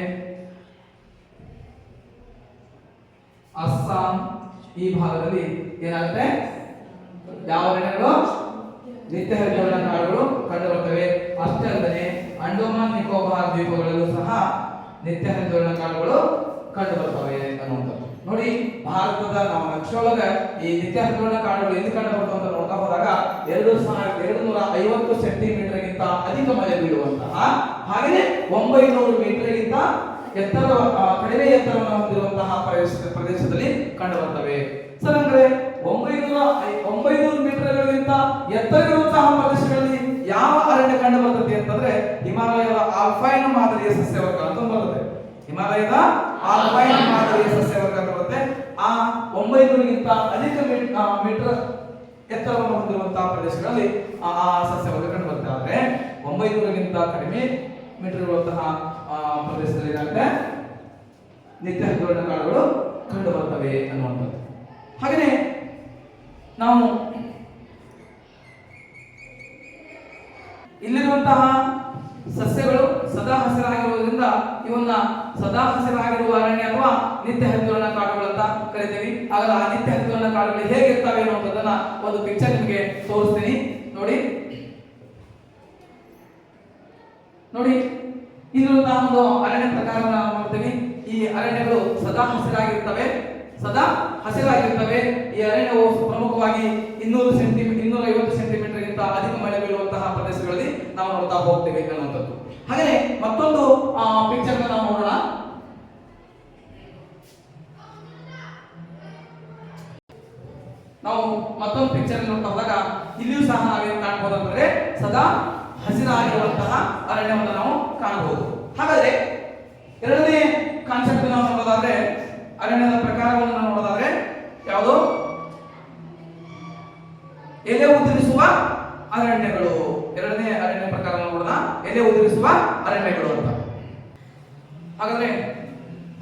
ಅಸ್ಸಾಂ ಈ ಭಾಗದಲ್ಲಿ ಏನಾಗುತ್ತೆ ಯಾವ ಅರಣ್ಯಗಳು ನಿತ್ಯ ಹರಿದ್ವರ್ಣ ಕಾಡುಗಳು ಕಂಡು ಬರ್ತವೆ. ಅಷ್ಟೇ ಅಲ್ಲದೆ ಅಂಡಮಾನ್ ನಿಕೋಬಾರ್ ದ್ವೀಪಗಳಲ್ಲೂ ಸಹ ನಿತ್ಯ ಹರಿದ್ವರ್ಣ ಕಾಡುಗಳು ಕಂಡು ಬರ್ತವೆ ಅನ್ನುವಂಥದ್ದು. ನೋಡಿ ಭಾರತದ ನಾವು ನಕ್ಷೆಯೊಳಗ ಈ ನಿತ್ಯ ಹರಿದ್ವರ್ಣ ಕಾಡುಗಳು ಎಲ್ಲಿ ಕಂಡು ಬರ್ತವೆ ಅಂತ ನೋಡ್ತಾ ಹೋದಾಗ 2250 ಸೆಂಟಿಮೀಟರ್ಗಿಂತ ಅಧಿಕ ಮಳೆ ಬೀಳುವಂತಹ ಹಾಗೆಯೇ 900 ಮೀಟರ್ಗಿಂತ ಎತ್ತರ ಕಡಿಮೆ ಎತ್ತರವನ್ನು ಹೊಂದಿರುವಂತಹ ಪ್ರದೇಶದಲ್ಲಿ ಕಂಡು ಬರ್ತವೆ. ಸರ್ ಅಂದ್ರೆ 900 ಮೀಟರ್ಗಳಿಗಿಂತ ಎತ್ತರವಿರುವಂತಹ ಪ್ರದೇಶಗಳಲ್ಲಿ ಯಾವ ಅರಣ್ಯ ಕಂಡು ಬರ್ತದೆ ಅಂತಂದ್ರೆ ಹಿಮಾಲಯದ ಆಲ್ಪೈನ್ ಮಾದರಿಯ ಸಸ್ಯವರ್ಗ ಅಂತ ಬರುತ್ತೆ. ಹಿಮಾಲಯದ ಆಲ್ಪೈನ್ ಮಾದರಿಯ ಸಸ್ಯವರ್ಗ ಅಂತ ಬರುತ್ತೆ. ಆ 900ಗಿಂತ ಅಧಿಕ ಮೀಟರ್ ಎತ್ತರವನ್ನು ಹೊಂದಿರುವಂತಹ ಪ್ರದೇಶಗಳಲ್ಲಿ ಆ ಸಸ್ಯವರ್ಗ ಕಂಡು ಬರುತ್ತೆ. ಆದ್ರೆ 900ಗಿಂತ ಕಡಿಮೆ ಮೀಟರ್ ಇರುವಂತಹ ಪ್ರದೇಶದಲ್ಲಿ ಏನಾಗುತ್ತೆ ನಿತ್ಯ ಹರಿದ್ವರ್ಣ ಕಾಡುಗಳು ಕಂಡು ಬರ್ತವೆ ಅನ್ನುವಂಥದ್ದು. ಹಾಗೆಯೇ ನಾವು ಇಲ್ಲಿರುವಂತಹ ಸಸ್ಯಗಳು ಸದಾ ಹಸಿರಾಗಿರುವುದರಿಂದ ಇವನ್ನ ಸದಾ ಹಸಿರಾಗಿರುವ ಅರಣ್ಯ ಅಥವಾ ನಿತ್ಯ ಹರಿದ್ವರ್ಣ ಕಾಡುಗಳು ಅಂತ ಕರಿತೀವಿ. ಹಾಗಾದ್ರೆ ಆ ನಿತ್ಯ ಹರಿದ್ವರ್ಣ ಕಾಡುಗಳು ಹೇಗಿರ್ತವೆ ಅನ್ನುವಂಥದ್ದನ್ನ ಒಂದು ಪಿಕ್ಚರ್ ನಿಮಗೆ ತೋರಿಸ್ತೀನಿ ನೋಡಿ. ನೋಡಿ ಇಲ್ಲಿರುವಂತಹ ಒಂದು ಅರಣ್ಯ ಪ್ರಕಾರವನ್ನು ನಾವು ನೋಡ್ತೀವಿ. ಈ ಅರಣ್ಯಗಳು ಸದಾ ಹಸಿರಾಗಿರ್ತವೆ. ಈ ಅರಣ್ಯವು ಪ್ರಮುಖವಾಗಿ 250 ಸೆಂಟಿಮೀಟರ್ಗಿಂತ ಅಧಿಕ ಮಳೆ ಬೀಳುವಂತಹ ಪ್ರದೇಶಗಳಲ್ಲಿ ನಾವು ನೋಡ್ತಾ ಹೋಗ್ತೇವೆ ಅನ್ನುವಂಥದ್ದು. ಹಾಗೆ ಮತ್ತೊಂದು ಪಿಕ್ಚರ್ ನಾವು ನೋಡೋಣ. ನಾವು ಮತ್ತೊಂದು ಪಿಕ್ಚರ್ ನೋಡ್ತಾ ಹೋದಾಗ ಇಲ್ಲಿಯೂ ಸಹ ನಾವೇನು ಕಾಣಬಹುದು ಅಂದ್ರೆ ಸದಾ ಹಸಿರಾಗಿರುವಂತಹ ಅರಣ್ಯವನ್ನು ನಾವು ಕಾಣಬಹುದು. ಹಾಗಾದ್ರೆ ಎರಡನೇ ಕಾನ್ಸೆಪ್ಟ್ ನಾವು ನೋಡೋದಾದ್ರೆ ಅರಣ್ಯದ ಪ್ರಕಾರವನ್ನು ನಾವು ನೋಡೋದಾದ್ರೆ ಯಾವುದು ಎಲೆ ಉದುರಿಸುವ ಅರಣ್ಯಗಳು. ಎರಡನೇ ಅರಣ್ಯ ಪ್ರಕಾರ ನೋಡೋಣ, ಎಲೆ ಉದುರಿಸುವ ಅರಣ್ಯಗಳು ಅಂತ. ಹಾಗಾದ್ರೆ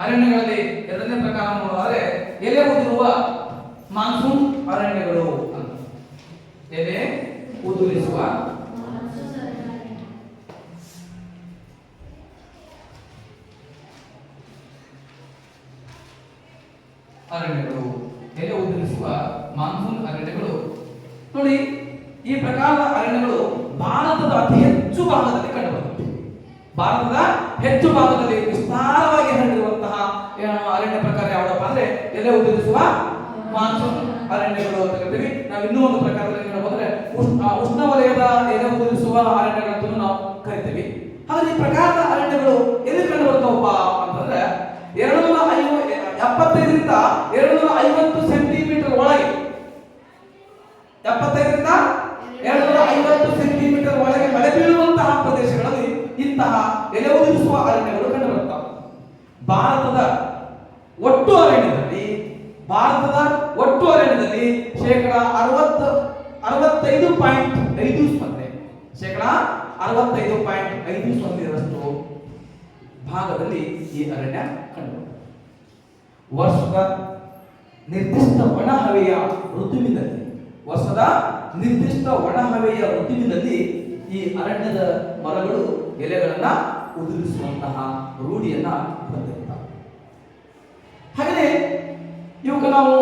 ಅರಣ್ಯಗಳಲ್ಲಿ ಎರಡನೇ ಪ್ರಕಾರ ನೋಡೋದಾದ್ರೆ ಎಲೆ ಉದುರುವ ಮಾನ್ಸೂನ್ ಅರಣ್ಯಗಳು ಅಂತ. ಎಲೆ ಉದುರಿಸುವ ಅರಣ್ಯಗಳು, ಎಲೆ ಉದುರಿಸುವ ಮಾನ್ಸೂನ್ ಅರಣ್ಯಗಳು. ನೋಡಿ ಈ ಪ್ರಕಾರದ ಅರಣ್ಯಗಳು ಭಾರತದ ಅತಿ ಹೆಚ್ಚು ಭಾಗದಲ್ಲಿ ಕಂಡುಬರುತ್ತವೆ. ಭಾರತದ ಹೆಚ್ಚು ಭಾಗದಲ್ಲಿ ವಿಸ್ತಾರವಾಗಿ ಹರಡಿರುವಂತಹ ಅರಣ್ಯ ಪ್ರಕಾರ ಯಾವುದಪ್ಪ ಅಂದ್ರೆ ಎಲೆ ಉದುರಿಸುವ ಮಾನ್ಸೂನ್ ಅರಣ್ಯಗಳು ಅಂತ ಕರಿತೀವಿ. ನಾವು ಇನ್ನೂ ಒಂದು ಪ್ರಕಾರದಲ್ಲಿ ನೋಡಬಹುದ್ರೆ ಉಷ್ಣವಲಯದ ಎಲೆ ಉದುರಿಸುವ ಅರಣ್ಯಗಳಂತೂ ನಾವು ಕರಿತೀವಿ. ಹಾಗೆ ಈ ಪ್ರಕಾರದ ಅರಣ್ಯಗಳು ಎಲ್ಲಿ ಕಂಡು ಬರ್ತಾವಪ್ಪ ಅಂತಂದ್ರೆ 75ರಿಂದ 250 ಸೆಂಟಿಮೀಟರ್ ಒಳಗೆ, 75ರಿಂದ 250 ಸೆಂಟಿಮೀಟರ್ ಒಳಗೆ ಮಳೆ ಬೀಳುವಂತಹ ಪ್ರದೇಶಗಳಲ್ಲಿ ಇಂತಹ ಎಲೆ ಉದುರಿಸುವ ಅರಣ್ಯಗಳು ಕಂಡುಬರುತ್ತವೆ. ಭಾರತದ ಒಟ್ಟು ಅರಣ್ಯದಲ್ಲಿ ಶೇಕಡಾ 65.50% ಭಾಗದಲ್ಲಿ ಈ ಅರಣ್ಯ ಕಂಡುಬರುತ್ತದೆ. ವರ್ಷದ ನಿರ್ದಿಷ್ಟ ಒಣಹವೆಯ ಋತುವಿನಲ್ಲಿ ಈ ಅರಣ್ಯದ ಮರಗಳು ಎಲೆಗಳನ್ನ ಉದುರಿಸುವಂತಹ ರೂಢಿಯನ್ನ ಹೊಂದಿರುತ್ತವೆ. ಹಾಗೆಯೇ ಇವುಗಳು ನಾವು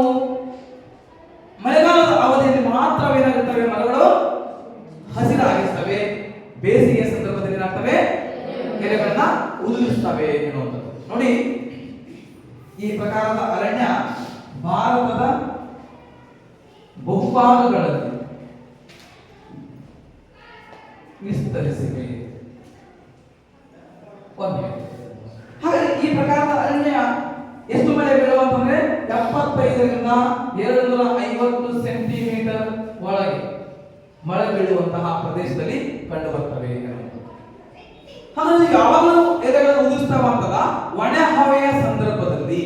ಮಳೆಗಾಲದ ಅವಧಿಯಲ್ಲಿ ಮಾತ್ರವೇನಾಗಿರ್ತವೆ, ಮರಗಳು ಹಸಿರಾಗಿರ್ತವೆ. ಬೇಸಿಗೆಯ ಸಂದರ್ಭದಲ್ಲಿ ಏನಾಗ್ತವೆ, ಎಲೆಗಳನ್ನ ಉದುರಿಸುತ್ತವೆ ಎನ್ನುವಂಥದ್ದು. ನೋಡಿ ಈ ಪ್ರಕಾರದ ಅರಣ್ಯ ಭಾರತದ ಬಹುಭಾಗಗಳಲ್ಲಿ ವಿಸ್ತರಿಸಿವೆ. ಹಾಗಾಗಿ ಈ ಪ್ರಕಾರದ ಅರಣ್ಯ ಎಷ್ಟು ಮಳೆ ಬೀಳುವಂತಂದ್ರೆ 75ರಿಂದ 250 ಸೆಂಟಿಮೀಟರ್ ಒಳಗೆ ಮಳೆ ಬೀಳುವಂತಹ ಪ್ರದೇಶದಲ್ಲಿ ಕಂಡು ಬರ್ತವೆ. ಹಾಗಾಗಿ ಯಾವಾಗಲೂ ಎಲೆಗಳನ್ನು ಉದುರಿಸ್ತಾವ ಅಂತಲ್ಲ, ಒಣ ಹವೆಯ ಸಂದರ್ಭದಲ್ಲಿ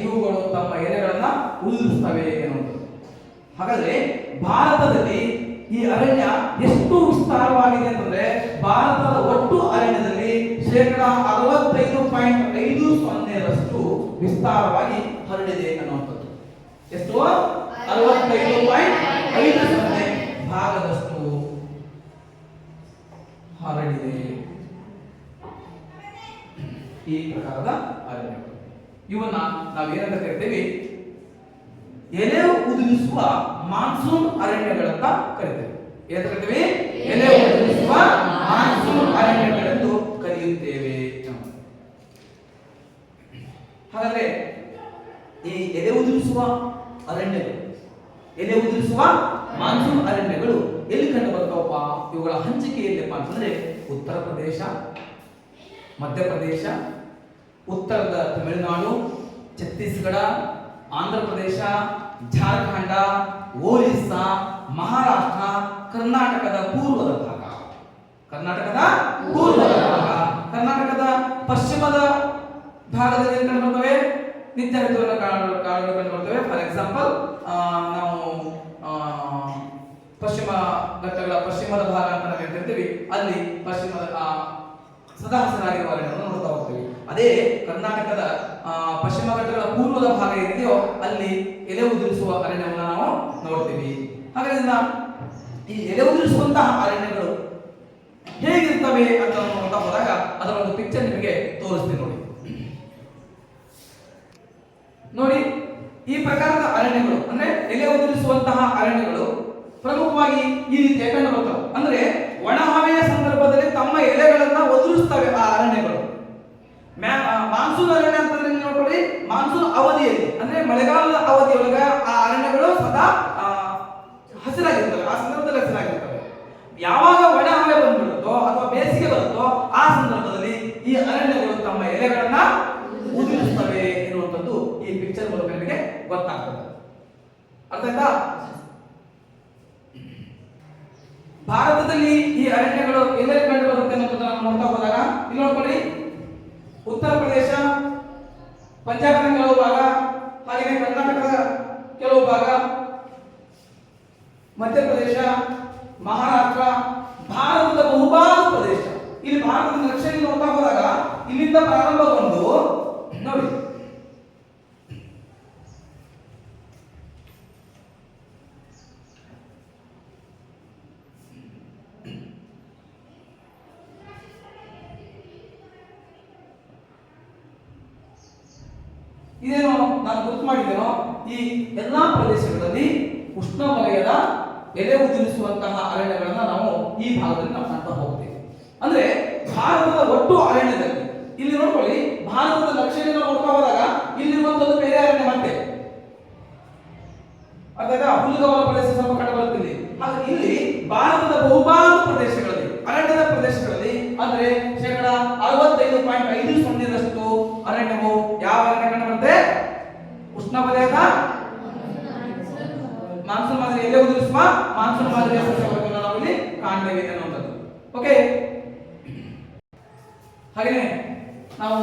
ಇವುಗಳು ತಮ್ಮ ಎಲೆಗಳನ್ನ ಉದುರಿಸ್ತವೆ ಎನ್ನುವುದು. ಹಾಗಾದ್ರೆ ಭಾರತದಲ್ಲಿ ಈ ಅರಣ್ಯ ಎಷ್ಟು ವಿಸ್ತಾರವಾಗಿದೆ ಅಂತಂದ್ರೆ ಭಾರತದ ಒಟ್ಟು ಅರಣ್ಯದಲ್ಲಿ ಶೇಕಡಾ 65.50% ವಿಸ್ತಾರವಾಗಿ ಹರಡಿದೆ ಅನ್ನುವಂಥದ್ದು. ಎಷ್ಟು? 65.50% ಭಾಗದಷ್ಟು ಹರಡಿದೆ ಈ ಪ್ರಕಾರದ ಅರಣ್ಯಗಳು. ಇವನ್ನ ನಾವೇನಂತ ಕರಿತೀವಿ, ಎಲೆ ಉದುರಿಸುವ ಮಾನ್ಸೂನ್ ಅರಣ್ಯಗಳಂತ ಕರಿತೇವೆ. ಏನಂತ ಕರಿತೀವಿ? ಎಲೆ ಉದುರಿಸುವ ಮಾನ್ಸೂನ್ ಅರಣ್ಯಗಳೆಂದು ಕರೆಯುತ್ತೇವೆ. ಹಾಗಾದ್ರೆ ಈ ಎಲೆ ಉದುರಿಸುವ ಅರಣ್ಯಗಳು, ಎಲೆ ಉದುರಿಸುವ ಮಾನ್ಸೂನ್ ಅರಣ್ಯಗಳು ಎಲ್ಲಿ ಕಂಡು ಬರ್ತಾವಪ್ಪ? ಇವುಗಳ ಹಂಚಿಕೆ ಎಲ್ಲಿಪ್ಪ ಅಂತಂದ್ರೆ ಉತ್ತರ ಪ್ರದೇಶ, ಮಧ್ಯಪ್ರದೇಶ, ಉತ್ತರದ ತಮಿಳುನಾಡು, ಛತ್ತೀಸ್ಗಢ, ಆಂಧ್ರ ಪ್ರದೇಶ, ಜಾರ್ಖಂಡ, ಒರಿಸ್ಸಾ, ಮಹಾರಾಷ್ಟ್ರ, ಕರ್ನಾಟಕದ ಪೂರ್ವದ ಭಾಗ, ಕರ್ನಾಟಕದ ಪೂರ್ವದ ಭಾಗ, ಕರ್ನಾಟಕದ ಪಶ್ಚಿಮದ ಭಾಗದಲ್ಲಿ ಕಂಡು ಬರ್ತವೆ. ನಿತ್ಯ ಋತುವಿನ ಕಾಡುಗಳು ಕಂಡು ಬರ್ತವೆ. ಫಾರ್ ಎಕ್ಸಾಂಪಲ್, ನಾವು ಪಶ್ಚಿಮ ಘಟ್ಟಗಳ ಪಶ್ಚಿಮದ ಭಾಗ ಅಂತ ನಾವು ಹೇಳ್ತಿರ್ತೀವಿ, ಅಲ್ಲಿ ಪಶ್ಚಿಮದ ಸದಾ ಹಸಿರಾಗಿರುವ ಅರಣ್ಯವನ್ನು ನೋಡ್ತಾ ಹೋಗ್ತೀವಿ. ಅದೇ ಕರ್ನಾಟಕದ ಪಶ್ಚಿಮ ಘಟ್ಟಗಳ ಪೂರ್ವದ ಭಾಗ ಏನಿದೆಯೋ ಅಲ್ಲಿ ಎಲೆ ಉದುರಿಸುವ ಅರಣ್ಯವನ್ನು ನಾವು ನೋಡ್ತೀವಿ. ಹಾಗಾದ್ರಿಂದ ಈ ಎಲೆ ಉದುರಿಸುವಂತಹ ಅರಣ್ಯಗಳು ಹೇಗಿರ್ತವೆ ಅಂತ ನೋಡ್ತಾ ಹೋದಾಗ ಅದರ ಒಂದು ಪಿಕ್ಚರ್ ನಿಮಗೆ ತೋರಿಸ್ತೀನಿ ನೋಡಿ. ನೋಡಿ, ಈ ಪ್ರಕಾರದ ಅರಣ್ಯಗಳು ಅಂದ್ರೆ ಎಲೆ ಉದುರಿಸುವಂತಹ ಅರಣ್ಯಗಳು ಪ್ರಮುಖವಾಗಿ ಈ ರೀತಿಯ ಕಂಡು ಬರ್ತವೆ. ಅಂದ್ರೆ ಒಣ ಹವೆಯ ಸಂದರ್ಭದಲ್ಲಿ ತಮ್ಮ ಎಲೆಗಳನ್ನ ಉದುರಿಸ್ತವೆ ಆ ಅರಣ್ಯಗಳು. ಮಾನ್ಸೂನ್ ಅರಣ್ಯ ಅಂತಂದ್ರೆ ನೋಡ್ಕೊಳ್ಳಿ, ಮಾನ್ಸೂನ್ ಅವಧಿಯಲ್ಲಿ ಅಂದ್ರೆ ಮಳೆಗಾಲದ ಅವಧಿಯೊಳಗ ಆ ಅರಣ್ಯಗಳು ಸದಾ ಹಸಿರಾಗಿರ್ತವೆ, ಆ ಸಂದರ್ಭದಲ್ಲಿ ಹಸಿರಾಗಿರ್ತವೆ. ಯಾವಾಗ ಒಣ ಹವೆ ಬಂದ್ಬಿಡುತ್ತೋ ಅಥವಾ ಬೇಸಿಗೆ ಬರುತ್ತೋ ಆ ಸಂದರ್ಭದಲ್ಲಿ ಈ ಅರಣ್ಯಗಳು ತಮ್ಮ ಎಲೆಗಳನ್ನ ಉದುರಿಸ್ತವೆ ಎನ್ನುವಂಥದ್ದು ಈ ಪಿಕ್ಚರ್ ಮೂಲಕ ನಿಮಗೆ ಗೊತ್ತಾಗ್ತದೆ. ಅರ್ಥ ಆಯ್ತಾ? ಭಾರತದಲ್ಲಿ ಈ ಅರಣ್ಯಗಳು ಎಲ್ಲೆಲ್ಲಿ ಕಂಡು ಬರುತ್ತೆ ಅನ್ನೋದನ್ನ ನಾವು ನೋಡ್ತಾ ಹೋದಾಗ ಇಲ್ಲಿ ನೋಡ್ಕೊಳ್ಳಿ, ಉತ್ತರ ಪ್ರದೇಶ, ಪಂಜಾಬ್ನ ಕೆಲವು ಭಾಗ, ಹಾಗೆಯೇ ಕರ್ನಾಟಕದ ಕೆಲವು ಭಾಗ, ಮಧ್ಯಪ್ರದೇಶ, ಮಹಾರಾಷ್ಟ್ರ, ಭಾರತದ ಬಹುಪಾಲು ಪ್ರದೇಶ. ಇಲ್ಲಿ ಭಾರತದ ನಕ್ಷೆ ನೋಡ್ತಾ ಹೋದಾಗ ಇಲ್ಲಿಂದ ಪ್ರಾರಂಭಗೊಂಡು ನೋಡಿ ಇದೇನೋ ನಾನು ಗೊತ್ತು ಮಾಡಿದ್ದೇನೋ, ಈ ಎಲ್ಲಾ ಪ್ರದೇಶಗಳಲ್ಲಿ ಉಷ್ಣವಲಯದ ಎಲೆ ಉದುರಿಸುವಂತಹ ಅರಣ್ಯಗಳನ್ನ ನಾವು ಈ ಭಾಗದಲ್ಲಿ ನಾವು ಕಾಣ್ತಾ ಹೋಗ್ತೇವೆ. ಅಂದ್ರೆ ಭಾರತದ ಒಟ್ಟು ಅರಣ್ಯದಲ್ಲಿ ಇಲ್ಲಿ ನೋಡ್ಕೊಳ್ಳಿ, ಭಾರತದ ನಕ್ಷೆಯನ್ನು ನೋಡ್ತಾ ಹೋದಾಗ ಇಲ್ಲಿರುವಂತದ್ದು ಬೇರೆ ಅರಣ್ಯ ಮತ್ತೆ ಅರ್ಥಾಯ್ತಾ? ಹುಲ್ಲುಗಾವಲ ಪ್ರದೇಶ ಸ್ವಲ್ಪ ಕಂಡು ಬರುತ್ತಿಲ್ಲ. ಹಾಗಾಗಿ ಇಲ್ಲಿ ಭಾರತದ ಬಹುಪಾಲು ಪ್ರದೇಶಗಳಲ್ಲಿ, ಅರಣ್ಯದ ಪ್ರದೇಶಗಳಲ್ಲಿ ಅಂದ್ರೆ 65.5% ಅರಣ್ಯವು ಯಾವ ಅರಣ್ಯ ಕಂಡು ಬರುತ್ತೆ? ಉಷ್ಣವಲಯದ ಮಾನ್ಸೂನ್ ಮಾದರಿ ಎಲೆ ಉದುರಿಸುವ ಮಾನ್ಸೂನ್ ಮಾದರಿಯ ಸಸ್ಯವರ್ಗವನ್ನು ನಾವು ಇಲ್ಲಿ ಕಾಣ್ತೇವೆ ಅನ್ನುವಂಥದ್ದು. ಓಕೆ, ಹಾಗೆಯೇ ನಾವು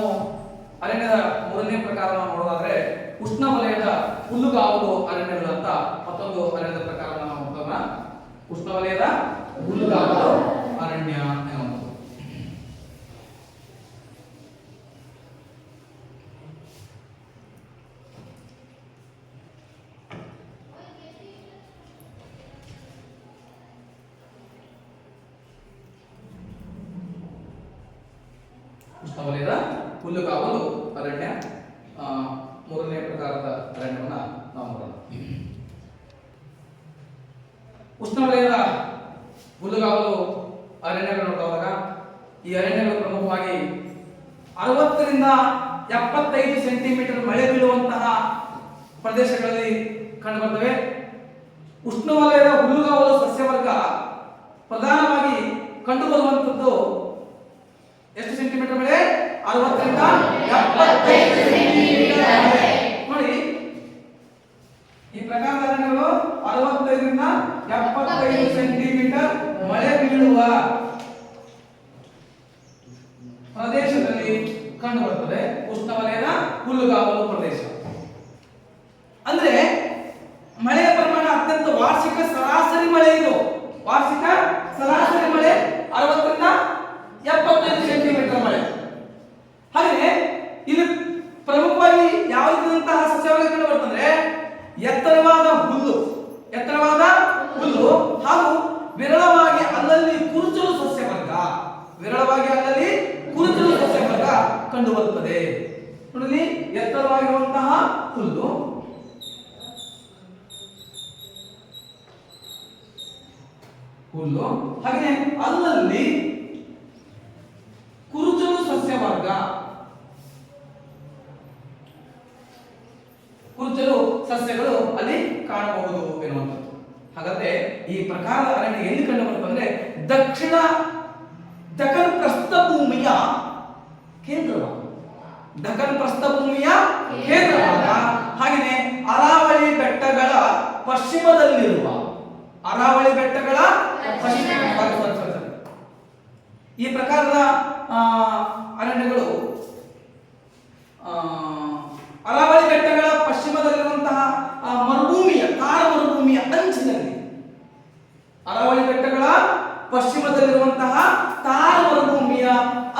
ಅರಣ್ಯದ ಮೂರನೇ ಪ್ರಕಾರ ನೋಡೋದಾದ್ರೆ ಉಷ್ಣವಲಯದ ಹುಲ್ಲುಗಾವಲು ಅರಣ್ಯಗಳು ಅಂತ ಮತ್ತೊಂದು ಅರಣ್ಯದ ಪ್ರಕಾರ ನಾವು ನೋಡೋಣ. ಉಷ್ಣವಲಯದ ಹುಲ್ಲುಗಾವಲು ಅರಣ್ಯ ಎನ್ನುವಂಥದ್ದು. ಉಷ್ಣವಲಯದ ಹುಲ್ಲುಗಾವಲು ಅರಣ್ಯ ಮೂರನೇ ಪ್ರಕಾರದ ಅರಣ್ಯವನ್ನ ನಾವು ನೋಡೋಣ. ಉಷ್ಣವಲಯದ ಹುಲ್ಲುಗಾವಲು ಅರಣ್ಯಗಳು ನೋಡುವಾಗ ಈ ಅರಣ್ಯಗಳು ಪ್ರಮುಖವಾಗಿ 60 ರಿಂದ 75 ಸೆಂಟಿಮೀಟರ್ ಮಳೆ ಬೀಳುವಂತಹ ಪ್ರದೇಶಗಳಲ್ಲಿ ಕಂಡುಬರ್ತವೆ. ಉಷ್ಣವಲಯದ ಹುಲ್ಲುಗಾವಲು ಸಸ್ಯವರ್ಗ ಪ್ರಧಾನವಾಗಿ ಕಂಡುಬರುವಂತದ್ದು ಎಷ್ಟು ಸೆಂಟಿಮೀಟರ್ ಮಳೆ? 60 ರಿಂದ 75 ಸೆಂಟಿಮೀಟರ್ ಮಳೆ. ನೋಡಿ, ಈ ಪ್ರಕಾರದ ಅರಣ್ಯಗಳು 65 ರಿಂದ 75 ಸೆಂಟಿಮೀಟರ್ ಮಳೆ ಬೀಳುವ ಪ್ರದೇಶದಲ್ಲಿ ಕಂಡುಬರುತ್ತದೆ ಉಷ್ಣವಲಯದ ಹುಲ್ಲುಗಾವಲು ಪ್ರದೇಶ. ಅಂದ್ರೆ ಮಳೆಯ ಪ್ರಮಾಣ ಅತ್ಯಂತ ವಾರ್ಷಿಕ ಸರಾಸರಿ ಮಳೆ ಇದು. ವಾರ್ಷಿಕ ಸರಾಸರಿ ಮಳೆ 60 ರಿಂದ 75 ಸೆಂಟಿಮೀಟರ್ ಮಳೆ. ಹಾಗೆ ಇಲ್ಲಿ ಪ್ರಮುಖವಾಗಿ ಯಾವ ರೀತಿಯಾದಂತಹ ಸಸ್ಯವರ್ಗ ಕಂಡು ಬರ್ತಂದ್ರೆ ಎತ್ತರವಾದ ಹುಲ್ಲು ಹಾಗೂ ವಿರಳವಾಗಿ ಅಲ್ಲಲ್ಲಿ ಕುರುಚಲು ಸಸ್ಯವರ್ಗ ಕಂಡು ಬರುತ್ತದೆ. ನೋಡಿ, ಎತ್ತರವಾಗಿರುವಂತಹ ಹುಲ್ಲು, ಹುಲ್ಲು. ಹಾಗೆ ಅಲ್ಲಲ್ಲಿ ಕುರುಚಲು ಸಸ್ಯವರ್ಗ, ಕುರುಚಲು ಸಸ್ಯಗಳು ಅಲ್ಲಿ ಕಾಣಬಹುದು ಎನ್ನುವಂಥದ್ದು. ಹಾಗಾದ್ರೆ ಈ ಪ್ರಕಾರದ ಅರಣ್ಯ ಎಲ್ಲಿ ಕಂಡು ಬರುತ್ತೆ ಅಂದ್ರೆ ದಕ್ಷಿಣ ದಖನ್ ಪ್ರಸ್ಥಭೂಮಿಯ ಕೇಂದ್ರಭಾಗ, ದಖನ್ ಪ್ರಸ್ಥಭೂಮಿಯ ಕೇಂದ್ರಭಾಗ. ಹಾಗೆಯೇ ಅರಾವಳಿ ಬೆಟ್ಟಗಳ ಪಶ್ಚಿಮದಲ್ಲಿರುವ, ಅರಾವಳಿ ಬೆಟ್ಟಗಳ ಪಶ್ಚಿಮ ಈ ಪ್ರಕಾರದ ಅರಣ್ಯಗಳು ಅರಾವಳಿ ಬೆಟ್ಟಗಳ ಪಶ್ಚಿಮದಲ್ಲಿರುವಂತಹ ಮರುಭೂಮಿಯ ತಾರ ಮರುಭೂಮಿಯ ಅಂಚಿನಲ್ಲಿ, ಅರಾವಳಿ ಬೆಟ್ಟಗಳ ಪಶ್ಚಿಮದಲ್ಲಿರುವಂತಹ ತಾರ ಮರುಭೂಮಿಯ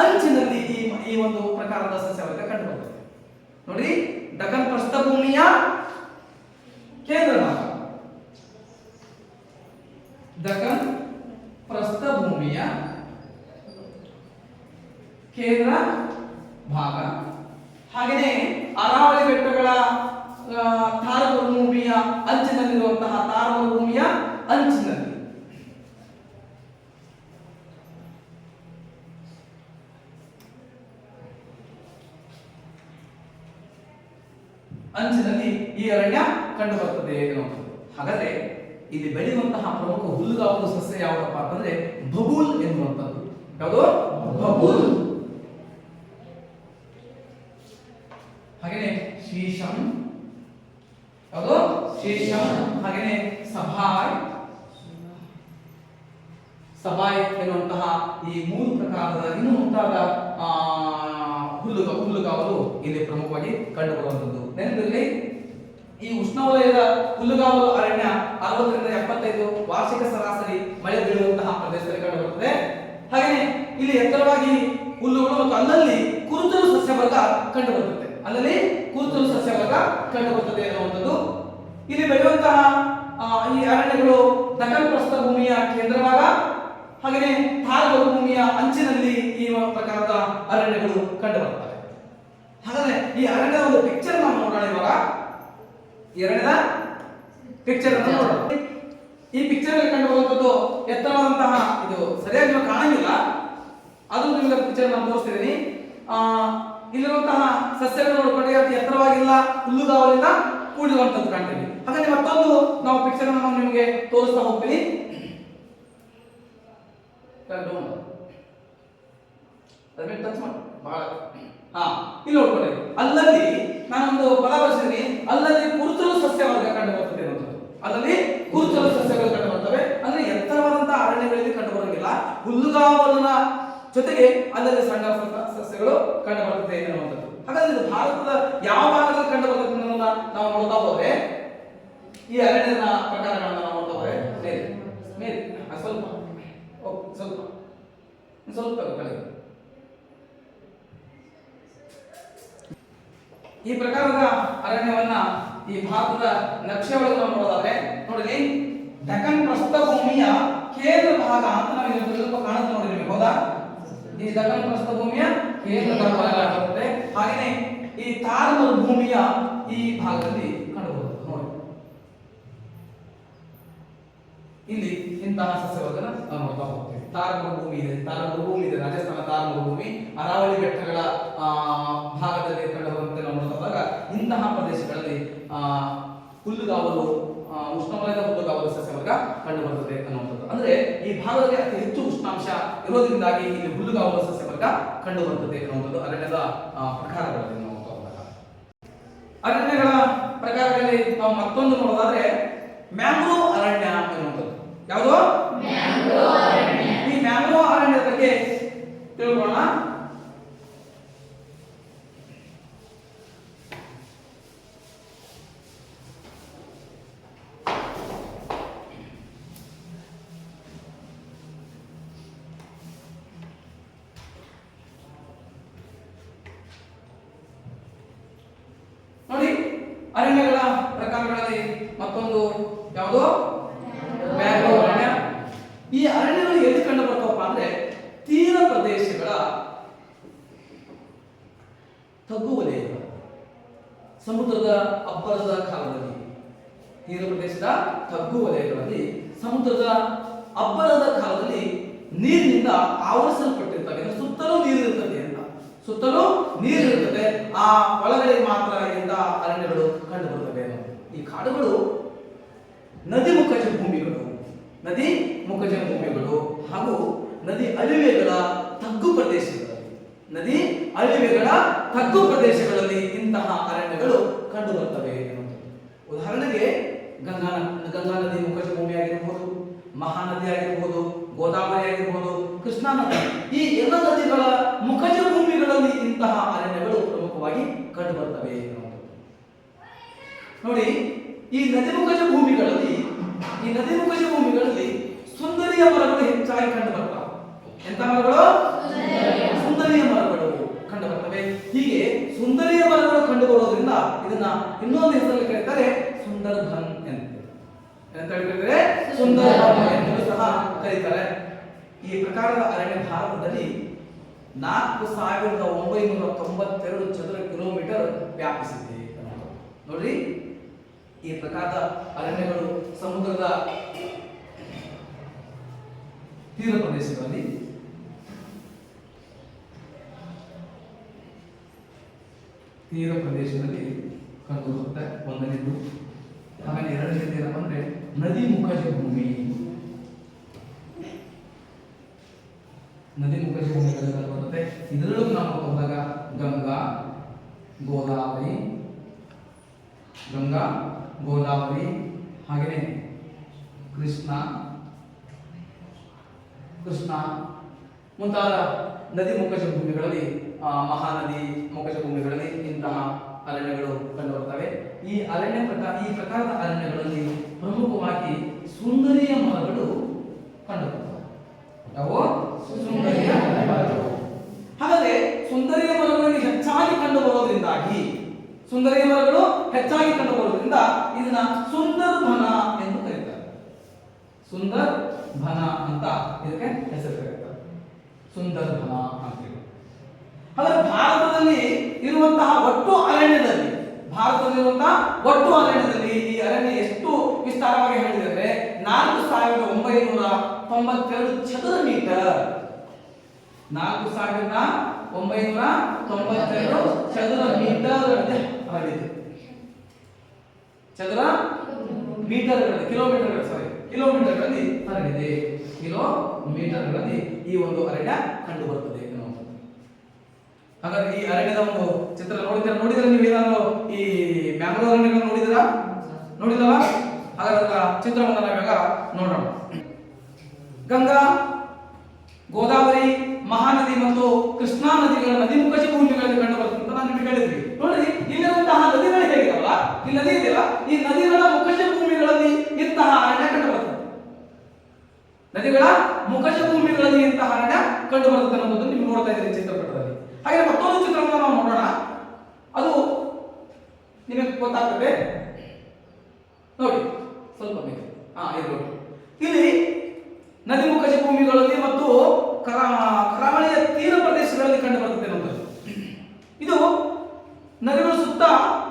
ಅಂಚಿನಲ್ಲಿ ಈ ಒಂದು ಪ್ರಕಾರದ ಸಸ್ಯವರ್ಗ ಕಂಡುಬರುತ್ತದೆ. ನೋಡಿ, ದಖನ್ ಪ್ರಸ್ಥಭೂಮಿಯ ಕೇಂದ್ರ ಭಾಗ, ದಖನ್ ಪ್ರಸ್ಥಭೂಮಿಯ ಕೇಂದ್ರ ಭಾಗ. ಹಾಗೆಯೇ ಅರಾವಳಿ ಬೆಟ್ಟಗಳ ತಾರ ಮರುಭೂಮಿಯ ಅಂಚಿನಲ್ಲಿರುವಂತಹ ತಾರ ಮರುಭೂಮಿಯ ಅಂಚಿನಲ್ಲಿ ಈ ಅರಣ್ಯ ಕಂಡು ಬರ್ತದೆ ಎನ್ನುವಂಥದ್ದು. ಹಾಗಾದ್ರೆ ಇಲ್ಲಿ ಬೆಳೆಯುವಂತಹ ಪ್ರಮುಖ ಹುಲ್ಲುಗಾವಲು ಸಸ್ಯ ಯಾವುದಪ್ಪ ಅಂತಂದ್ರೆ ಬಬೂಲ್ ಎನ್ನುವಂಥದ್ದು. ಯಾವುದು? ಬಬೂಲ್. ಹಾಗೇನೆ ಶೀಶಂ, ಯಾವುದು? ಶೀಶಂ. ಹಾಗೇನೆ ಸಭಾಯ್, ಸಭಾಯ್ ಎನ್ನುವಂತಹ ಈ ಮೂರು ಪ್ರಕಾರದ ಇನ್ನೂ ಮುಂತಾದ ಹುಲ್ಲುಗಾವಲು ಇಲ್ಲಿ ಪ್ರಮುಖವಾಗಿ ಕಂಡುಬರುವಂಥದ್ದು. ನೆನಪಿರಲಿ, ಈ ಉಷ್ಣವಲಯದ ಹುಲ್ಲುಗಾವಲು ಅರಣ್ಯ 60 ರಿಂದ 75 ವಾರ್ಷಿಕ ಸರಾಸರಿ ಮಳೆ ಬೀಳುವಂತಹ ಪ್ರದೇಶದಲ್ಲಿ ಕಂಡುಬರುತ್ತದೆ. ಹಾಗೆಯೇ ಇಲ್ಲಿ ಎತ್ತರವಾಗಿ ಹುಲ್ಲುಗಳು ಮತ್ತು ಅಲ್ಲಲ್ಲಿ ಕುರುಚಲು ಸಸ್ಯವರ್ಗ ಕಂಡುಬರುತ್ತದೆ, ಅಲ್ಲಲ್ಲಿ ಕುರುಚಲು ಸಸ್ಯವರ್ಗ ಕಂಡುಬರುತ್ತದೆ ಎನ್ನುವಂಥದ್ದು. ಇಲ್ಲಿ ಬೆಳೆಯುವಂತಹ ಈ ಅರಣ್ಯಗಳು ದಖನ್ ಪ್ರಸ್ಥಭೂಮಿಯ ಕೇಂದ್ರ ಭಾಗ, ಹಾಗೆಯೇ ಥಾರ್ ಮರುಭೂಮಿಯ ಅಂಚಿನಲ್ಲಿ ಈ ಪ್ರಕಾರದ ಅರಣ್ಯಗಳು ಕಂಡುಬರುತ್ತವೆ. ಹಾಗಾದ್ರೆ ಈ ಅರಣ್ಯದ ಒಂದು ಪಿಕ್ಚರ್ ನಾವು ನೋಡೋಣ. ಇವಾಗ ಈ ಅರಣ್ಯದ ಪಿಕ್ಚರ್ ಅನ್ನು ನೋಡೋಣ. ಈ ಪಿಕ್ಚರ್ ಅಲ್ಲಿ ಕಂಡುಬರುವಂತದ್ದು ಎತ್ತರವಾದಂತಹ, ಇದು ಸರಿಯಾಗಿ ನಿಮಗೆ ಕಾಣಂಗಿಲ್ಲ, ಅದು ನಿಮಗೆ ಪಿಕ್ಚರ್ ನಾನು ತೋರಿಸ್ತಿದ್ದೀನಿ. ಇಲ್ಲಿರುವಂತಹ ಸಸ್ಯಗಳು ನೋಡಿಕೊಂಡ್ರೆ ಅತಿ ಎತ್ತರವಾಗಿಲ್ಲ, ಹುಲ್ಲುಗಾವಲಿಂದ ಕೂಡಿರುವಂತದ್ದು ಕಾಣ್ತೀವಿ. ಹಾಗಾದ್ರೆ ಮತ್ತೊಂದು ನಾವು ಪಿಕ್ಚರ್ ಅನ್ನು ನಿಮಗೆ ತೋರಿಸ್ತಾ ಹೋಗ್ತೀನಿ. ಟಚ್ ಮಾಡಿ ಬಹಳ. ಇಲ್ಲಿ ನೋಡ್ಕೊಳ್ಳಿ, ಅಲ್ಲಲ್ಲಿ ನಾನೊಂದು ಪದ ಬಳಸಿದ್ದೀನಿ, ಅಲ್ಲಲ್ಲಿ ಕುರುಚಲು ಸಸ್ಯವರ್ಗ ಕಂಡು ಬರ್ತದೆ ಅನ್ನೋದು. ಅಲ್ಲಲ್ಲಿ ಕುರುಚಲು ಸಸ್ಯಗಳು ಕಂಡು ಬರ್ತವೆ. ಅಂದ್ರೆ ಎತ್ತರವಾದಂತಹ ಅರಣ್ಯಗಳಲ್ಲಿ ಕಂಡು ಬರೋಂಗಿಲ್ಲ, ಹುಲ್ಲುಗಾವಲಿನ ಜೊತೆಗೆ ಅಲ್ಲಲ್ಲಿ ಸಣ್ಣ ಸಸ್ಯಗಳು ಕಂಡು ಬರ್ತದೆ ಎನ್ನುವಂಥದ್ದು. ಹಾಗಾದ್ರೆ ಇದು ಭಾರತದ ಯಾವ ಭಾಗದಲ್ಲಿ ಕಂಡು ಬರ್ತದೆ ಅನ್ನೋದನ್ನ ನಾವು ನೋಡ್ತಾ ಹೋದ್ರೆ, ಈ ಅರಣ್ಯದ ಪ್ರಕಾರಗಳನ್ನ ನಾವು ನೋಡ್ತಾ ಹೋದ್ರೆ ಮೇಲೆ ಸ್ವಲ್ಪ ಸ್ವಲ್ಪ ಸ್ವಲ್ಪ ಕಡೆ ಈ ಪ್ರಕಾರದ ಅರಣ್ಯವನ್ನ ಈ ಭಾರತದ ನಕ್ಷೆ ಒಳಗೆ ನಾವು ನೋಡೋದಾದ್ರೆ ನೋಡಿರಿ, ದಖನ್ ಪ್ರಸ್ಥಭೂಮಿಯ ಕೇಂದ್ರ ಭಾಗ ಅಂತ ನಾವು ಇಲ್ಲಿ ಸ್ವಲ್ಪ ಕಾಣುತ್ತೆ ನೋಡಿ ನಿಮಗೆ, ಹೌದಾ? ಈ ದಖನ್ ಪ್ರಸ್ಥಭೂಮಿಯ ಕೇಂದ್ರ ಭಾಗ ಬರುತ್ತೆ. ಹಾಗೆಯೇ ಈ ಥಾರ್ ಮರುಭೂಮಿಯ ಈ ಭಾಗದಲ್ಲಿ ಕಂಡುಬರುತ್ತೆ ನೋಡಿ. ಇಲ್ಲಿ ಇಂತಹ ಸಸ್ಯವರ್ಗನ ನಾವು ನೋಡ್ತಾ ಹೋಗ್ತೇವೆ. ಥಾರ್ ಮರುಭೂಮಿ ಇದೆ, ರಾಜಸ್ಥಾನ ಥಾರ್ ಮರುಭೂಮಿ, ಅರಾವಳಿ ಬೆಟ್ಟಗಳ ಭಾಗದಲ್ಲಿ ಕಂಡುಬರುವಂತೆ ನಾವು ನೋಡಿದಾಗ ಇಂತಹ ಪ್ರದೇಶಗಳಲ್ಲಿ ಹುಲ್ಲುಗಾವಲು, ಉಷ್ಣವಲಯದ ಹುಲ್ಲುಗಾವಲು ಸಸ್ಯವರ್ಗ ಕಂಡುಬರುತ್ತದೆ ಅನ್ನುವಂಥದ್ದು. ಅಂದ್ರೆ ಈ ಭಾಗದಲ್ಲಿ ಅತಿ ಹೆಚ್ಚು ಉಷ್ಣಾಂಶ ಇರೋದ್ರಿಂದಾಗಿ ಇಲ್ಲಿ ಹುಲ್ಲುಗಾವಲು ಸಸ್ಯವರ್ಗ ಕಂಡುಬರುತ್ತದೆ ಅನ್ನುವಂಥದ್ದು ಅರಣ್ಯದ ಪ್ರಕಾರಗಳಲ್ಲಿ ನಾವು ನೋಡುವಾಗ. ಅರಣ್ಯಗಳ ಪ್ರಕಾರಗಳಲ್ಲಿ ನಾವು ಮತ್ತೊಂದು ನೋಡೋದಾದ್ರೆ ಮ್ಯಾಂಗ್ರೋವ್ ಅರಣ್ಯ ಅನ್ನುವಂಥದ್ದು. ಯಾವುದು? ಈ ಮ್ಯಾಂಗ್ರೋವ್ ಅರಣ್ಯದ ಬಗ್ಗೆ ತಿಳ್ಕೊಳ್ಳೋಣ. ನೋಡಿ, ಅರಣ್ಯಗಳ ಪ್ರಕಾರಗಳಲ್ಲಿ ಮತ್ತೊಂದು ಯಾವುದು? ಮ್ಯಾಂಗ್ರೋವ್ ಅರಣ್ಯ. ಈ ಅರಣ್ಯಗಳು ಎಲ್ಲಿ ಕಂಡು ಬರ್ತವಪ್ಪ ಅಂದ್ರೆ ತೀರ ಪ್ರದೇಶಗಳ ತಗ್ಗು ವಲಯಗಳು, ಸಮುದ್ರದ ಅಬ್ಬರದ ಕಾಲದಲ್ಲಿ, ತೀರ ಪ್ರದೇಶದ ತಗ್ಗು ವಲಯಗಳಲ್ಲಿ ಸಮುದ್ರದ ಅಬ್ಬರದ ಕಾಲದಲ್ಲಿ ನೀರಿನಿಂದ ಆವರಿಸಲ್ಪಟ್ಟಿರ್ತವೆ. ಸುತ್ತಲೂ ನೀರಿರುತ್ತದೆ ಅಂತ, ಸುತ್ತಲೂ ನೀರಿರುತ್ತದೆ. ಆ ಒಳಗಡೆ ಮಾತ್ರ ಎಂತ ಅರಣ್ಯಗಳು ಕಂಡು ಬರುತ್ತವೆ. ಈ ಕಾಡುಗಳು ನದಿ ಮುಖಜ ಭೂಮಿಗಳು, ನದಿ ಮುಖಜ ಭೂಮಿಗಳು ಹಾಗೂ ನದಿ ಅಳಿವೆಗಳ ತಗ್ಗು ಪ್ರದೇಶಗಳಲ್ಲಿ, ನದಿ ಅಳಿವೆಗಳ ತಗ್ಗು ಪ್ರದೇಶಗಳಲ್ಲಿ ಇಂತಹ ಅರಣ್ಯಗಳು ಕಂಡು ಬರುತ್ತವೆ. ಉದಾಹರಣೆಗೆ ಗಂಗಾ ನದಿ ಮುಖಜ ಭೂಮಿ ಆಗಿರಬಹುದು, ಮಹಾನದಿ ಆಗಿರಬಹುದು, ಗೋದಾವರಿ ಆಗಿರಬಹುದು, ಕೃಷ್ಣಾ ನದಿ, ಈ ಎಲ್ಲ ನದಿಗಳ ಮುಖಜ ಭೂಮಿಗಳಲ್ಲಿ ಇಂತಹ ಅರಣ್ಯಗಳು ಪ್ರಮುಖವಾಗಿ ಕಂಡು ಬರ್ತವೆ. ನೋಡಿ, ಈ ನದಿ ಮುಖಜ ಭೂಮಿಗಳಲ್ಲಿ ಸುಂದರಿಯ ಮರಗಳು ಹೆಚ್ಚಾಗಿ ಕಂಡು ಬರ್ತವೆ. ಎಂತ ಮರಗಳು? ಸುಂದರಿಯ ಮರಗಳು ಕಂಡು ಬರ್ತವೆ. ಹೀಗೆ ಸುಂದರಿಯ ಮರಗಳು ಕಂಡು ಬರೋದ್ರಿಂದ ಇದನ್ನ ಇನ್ನೊಂದು ಹೆಸರಲ್ಲಿ ಕರೀತಾರೆ ಸುಂದರ್ಬನ್ ಅಂತ ಹೇಳಿದ್ರೆ ಸುಂದರ್ಬನ್ ಎಂದು ಸಹ ಕರೀತಾರೆ. ಈ ಪ್ರಕಾರದ ಅರಣ್ಯ ಭಾರತದಲ್ಲಿ 4992 ಚದರ ಕಿಲೋಮೀಟರ್ ವ್ಯಾಪಿಸಿದೆ. ನೋಡ್ರಿ, ಈ ಪ್ರಕಾರದ ಅರಣ್ಯಗಳು ಸಮುದ್ರದ ತೀರ ಪ್ರದೇಶಗಳಲ್ಲಿ ಕಂಡು ಬರುತ್ತೆ. ಒಂದನೇದು. ಆಮೇಲೆ ಎರಡನೇದು ಏನಪ್ಪ ಅಂದ್ರೆ ನದಿ ಮುಖಜ ಭೂಮಿ. ನದಿ ಮುಖಜ ಭೂಮಿಗಳಲ್ಲಿ ಕಂಡು ಬರುತ್ತೆ. ಇದರಲ್ಲೂ ನಾವು ಹೋದಾಗ ಗಂಗಾ, ಗೋದಾವರಿ ಹಾಗೆಯೇ ಕೃಷ್ಣ ಮುಂತಾದ ನದಿ ಮುಖಜ ಭೂಮಿಗಳಲ್ಲಿ, ಮಹಾನದಿ ಮುಖಜ ಭೂಮಿಗಳಲ್ಲಿ ಇಂತಹ ಅರಣ್ಯಗಳು ಕಂಡು ಬರ್ತವೆ. ಈ ಪ್ರಕಾರದ ಅರಣ್ಯಗಳಲ್ಲಿ ಪ್ರಮುಖವಾಗಿ ಸುಂದರಿಯ ಮರಗಳು ಕಂಡು ಬರ್ತವೆ. ಸುಂದರಿಯ ಮರಗಳು. ಹಾಗಾದ್ರೆ ಸುಂದರಿಯ ಮರಗಳಲ್ಲಿ ಹೆಚ್ಚಾಗಿ ಕಂಡು ಬರೋದ್ರಿಂದಾಗಿ ಇದನ್ನ ಸುಂದರ್ಬನ ಎಂದು ಕರೀತಾರೆ. ಸುಂದರ್ಬನ ಅಂತ ಇದಕ್ಕೆ ಹೆಸರು ಕರೀತಾರೆ. ಸುಂದರ್ಬನ ಅಂತ ಹೇಳಿ. ಹಾಗಾದ್ರೆ ಭಾರತದಲ್ಲಿ ಇರುವಂತಹ ಒಟ್ಟು ಅರಣ್ಯದಲ್ಲಿ ಈ ಅರಣ್ಯ ಎಷ್ಟು ವಿಸ್ತಾರವಾಗಿ ಹೇಳಿದರೆ 4992 ಚದರ ಮೀಟರ್. 4992 ಚದರ ಮೀಟರ್ ಹರಡಿದೆ. ಚದರ ಮೀಟರ್ಗಳಲ್ಲಿ ಕಿಲೋಮೀಟರ್ಗಳಲ್ಲಿ ಹರಡಿದೆ. ಕಿಲೋಮೀಟರ್ಗಳಲ್ಲಿ ಈ ಒಂದು ಅರಣ್ಯ ಕಂಡು ಬರುತ್ತದೆ. ಹಾಗಾದ್ರೆ ಈ ಅರಣ್ಯದ ಒಂದು ಚಿತ್ರ ನೋಡಿದ್ರೆ ನೀವು ಏನಾದ್ರು ಈ ಮ್ಯಾಂಗ್ಳೂರ್ ಅರಣ್ಯಗಳನ್ನು ನೋಡಿದಲ್ಲ? ಹಾಗಾದ್ರೆ ಚಿತ್ರವನ್ನು ನಾವೀಗ ನೋಡೋಣ. ಗಂಗಾ, ಗೋದಾವರಿ, ಮಹಾನದಿ ಮತ್ತು ಕೃಷ್ಣಾ ನದಿಗಳ ನದಿ ಮುಖಜ ಭೂಮಿಗಳಲ್ಲಿ ಕಂಡು ಬರುತ್ತೆ ಅಂತ ನಾನು ನಿಮಗೆ ಹೇಳಿದ್ವಿ. ನೋಡ್ರಿ, ಇಲ್ಲಿರುವಂತಹ ನದಿಗಳು ಹೇಗಿದಾವಲ್ಲ, ಈ ನದಿ ಇದೆಯಲ್ಲ, ಈ ನದಿಗಳ ಮುಖಜ ಭೂಮಿಗಳಲ್ಲಿ ಇಂತಹ ಅರಣ್ಯ ಕಂಡು ಬರ್ತದೆ. ನದಿಗಳ ಮುಖಜ ಭೂಮಿಗಳಲ್ಲಿ ಇಂತಹ ಅರಣ್ಯ ಕಂಡು ಬರುತ್ತೆ ಅನ್ನೋದು ನೀವು ನೋಡ್ತಾ ಇದ್ದೀರಿ ಚಿತ್ರಪಟದಲ್ಲಿ. ಹಾಗೆ ಮತ್ತೊಂದು ಚಿತ್ರವನ್ನು ನಾವು ನೋಡೋಣ, ಅದು ನಿಮಗೆ ಗೊತ್ತಾಗ್ತದೆ. ನೋಡಿ, ಸ್ವಲ್ಪ ಮೇಲೆ ಇಲ್ಲಿ ನದಿ ಮುಖಜ ಭೂಮಿಗಳಲ್ಲಿ ಮತ್ತು ಕರಾವಳಿಯ ತೀರ ಪ್ರದೇಶಗಳಲ್ಲಿ ಕಂಡು ಬರ್ತದೆ ಅನ್ನೋದು. ಇದು ನದಿಗಳ ಸುತ್ತ,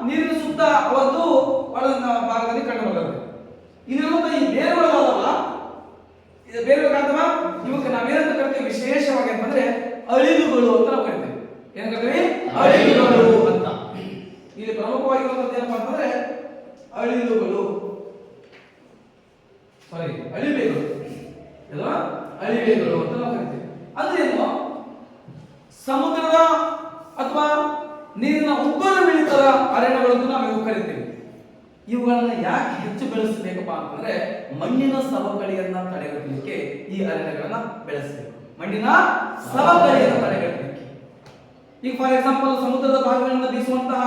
ನೀರಿನ ಸುತ್ತ ಒಂದು ಭಾಗದಲ್ಲಿ ಕಂಡು ಬರ್ತದೆ. ಇಲ್ಲಿರುವಂತಹ ಈ ಬೇರುಗಳಲ್ಲ, ಬೇರುಗಳು ಕಾಣ್ತವ, ಇವಕ್ಕೆ ನಾವೇನಂತ ಕರಿತೀವಿ ವಿಶೇಷವಾಗಿ ಅಂತಂದ್ರೆ ಅಳಿಲುಗಳು ಅಂತ ನಾವು ಕರಿತೀವಿ. ಏನ್ ಕರಿತೀವಿ? ಅಳಿಲುಗಳು ಅಂತ. ಇಲ್ಲಿ ಪ್ರಮುಖವಾಗಿರುವಂತದ್ದು ಏನಪ್ಪಾ ಅಂತಂದ್ರೆ ಅಳಿಲುಗಳು, ಅಳಿವೆಗಳು ಅಂತ ನಾವು ಕರಿತೀವಿ. ಅಂದ್ರೇನು? ಸಮುದ್ರದ ಅಥವಾ ನೀರಿನ ಉಬ್ಬರವಿಳಿತದ ಅರಣ್ಯಗಳು ಅಂತ ನಾವು ಕರಿತೀವಿ. ಇವುಗಳನ್ನ ಯಾಕೆ ಹೆಚ್ಚು ಬೆಳೆಸಬೇಕಪ್ಪ ಅಂತಂದ್ರೆ ಮಣ್ಣಿನ ಸವಕಳಿಯನ್ನ ತಡೆಗಟ್ಟಲಿಕ್ಕೆ ಈ ಅರಣ್ಯಗಳನ್ನ ಬೆಳೆಸಬೇಕು. ಮಣ್ಣಿನ ಸವಕಳಿಯನ್ನು ತಡೆಗಟ್ಟಲಿಕ್ಕೆ. ಈಗ ಫಾರ್ ಎಕ್ಸಾಂಪಲ್ ಸಮುದ್ರದ ಭಾಗಗಳಿಂದ ಬೀಸುವಂತಹ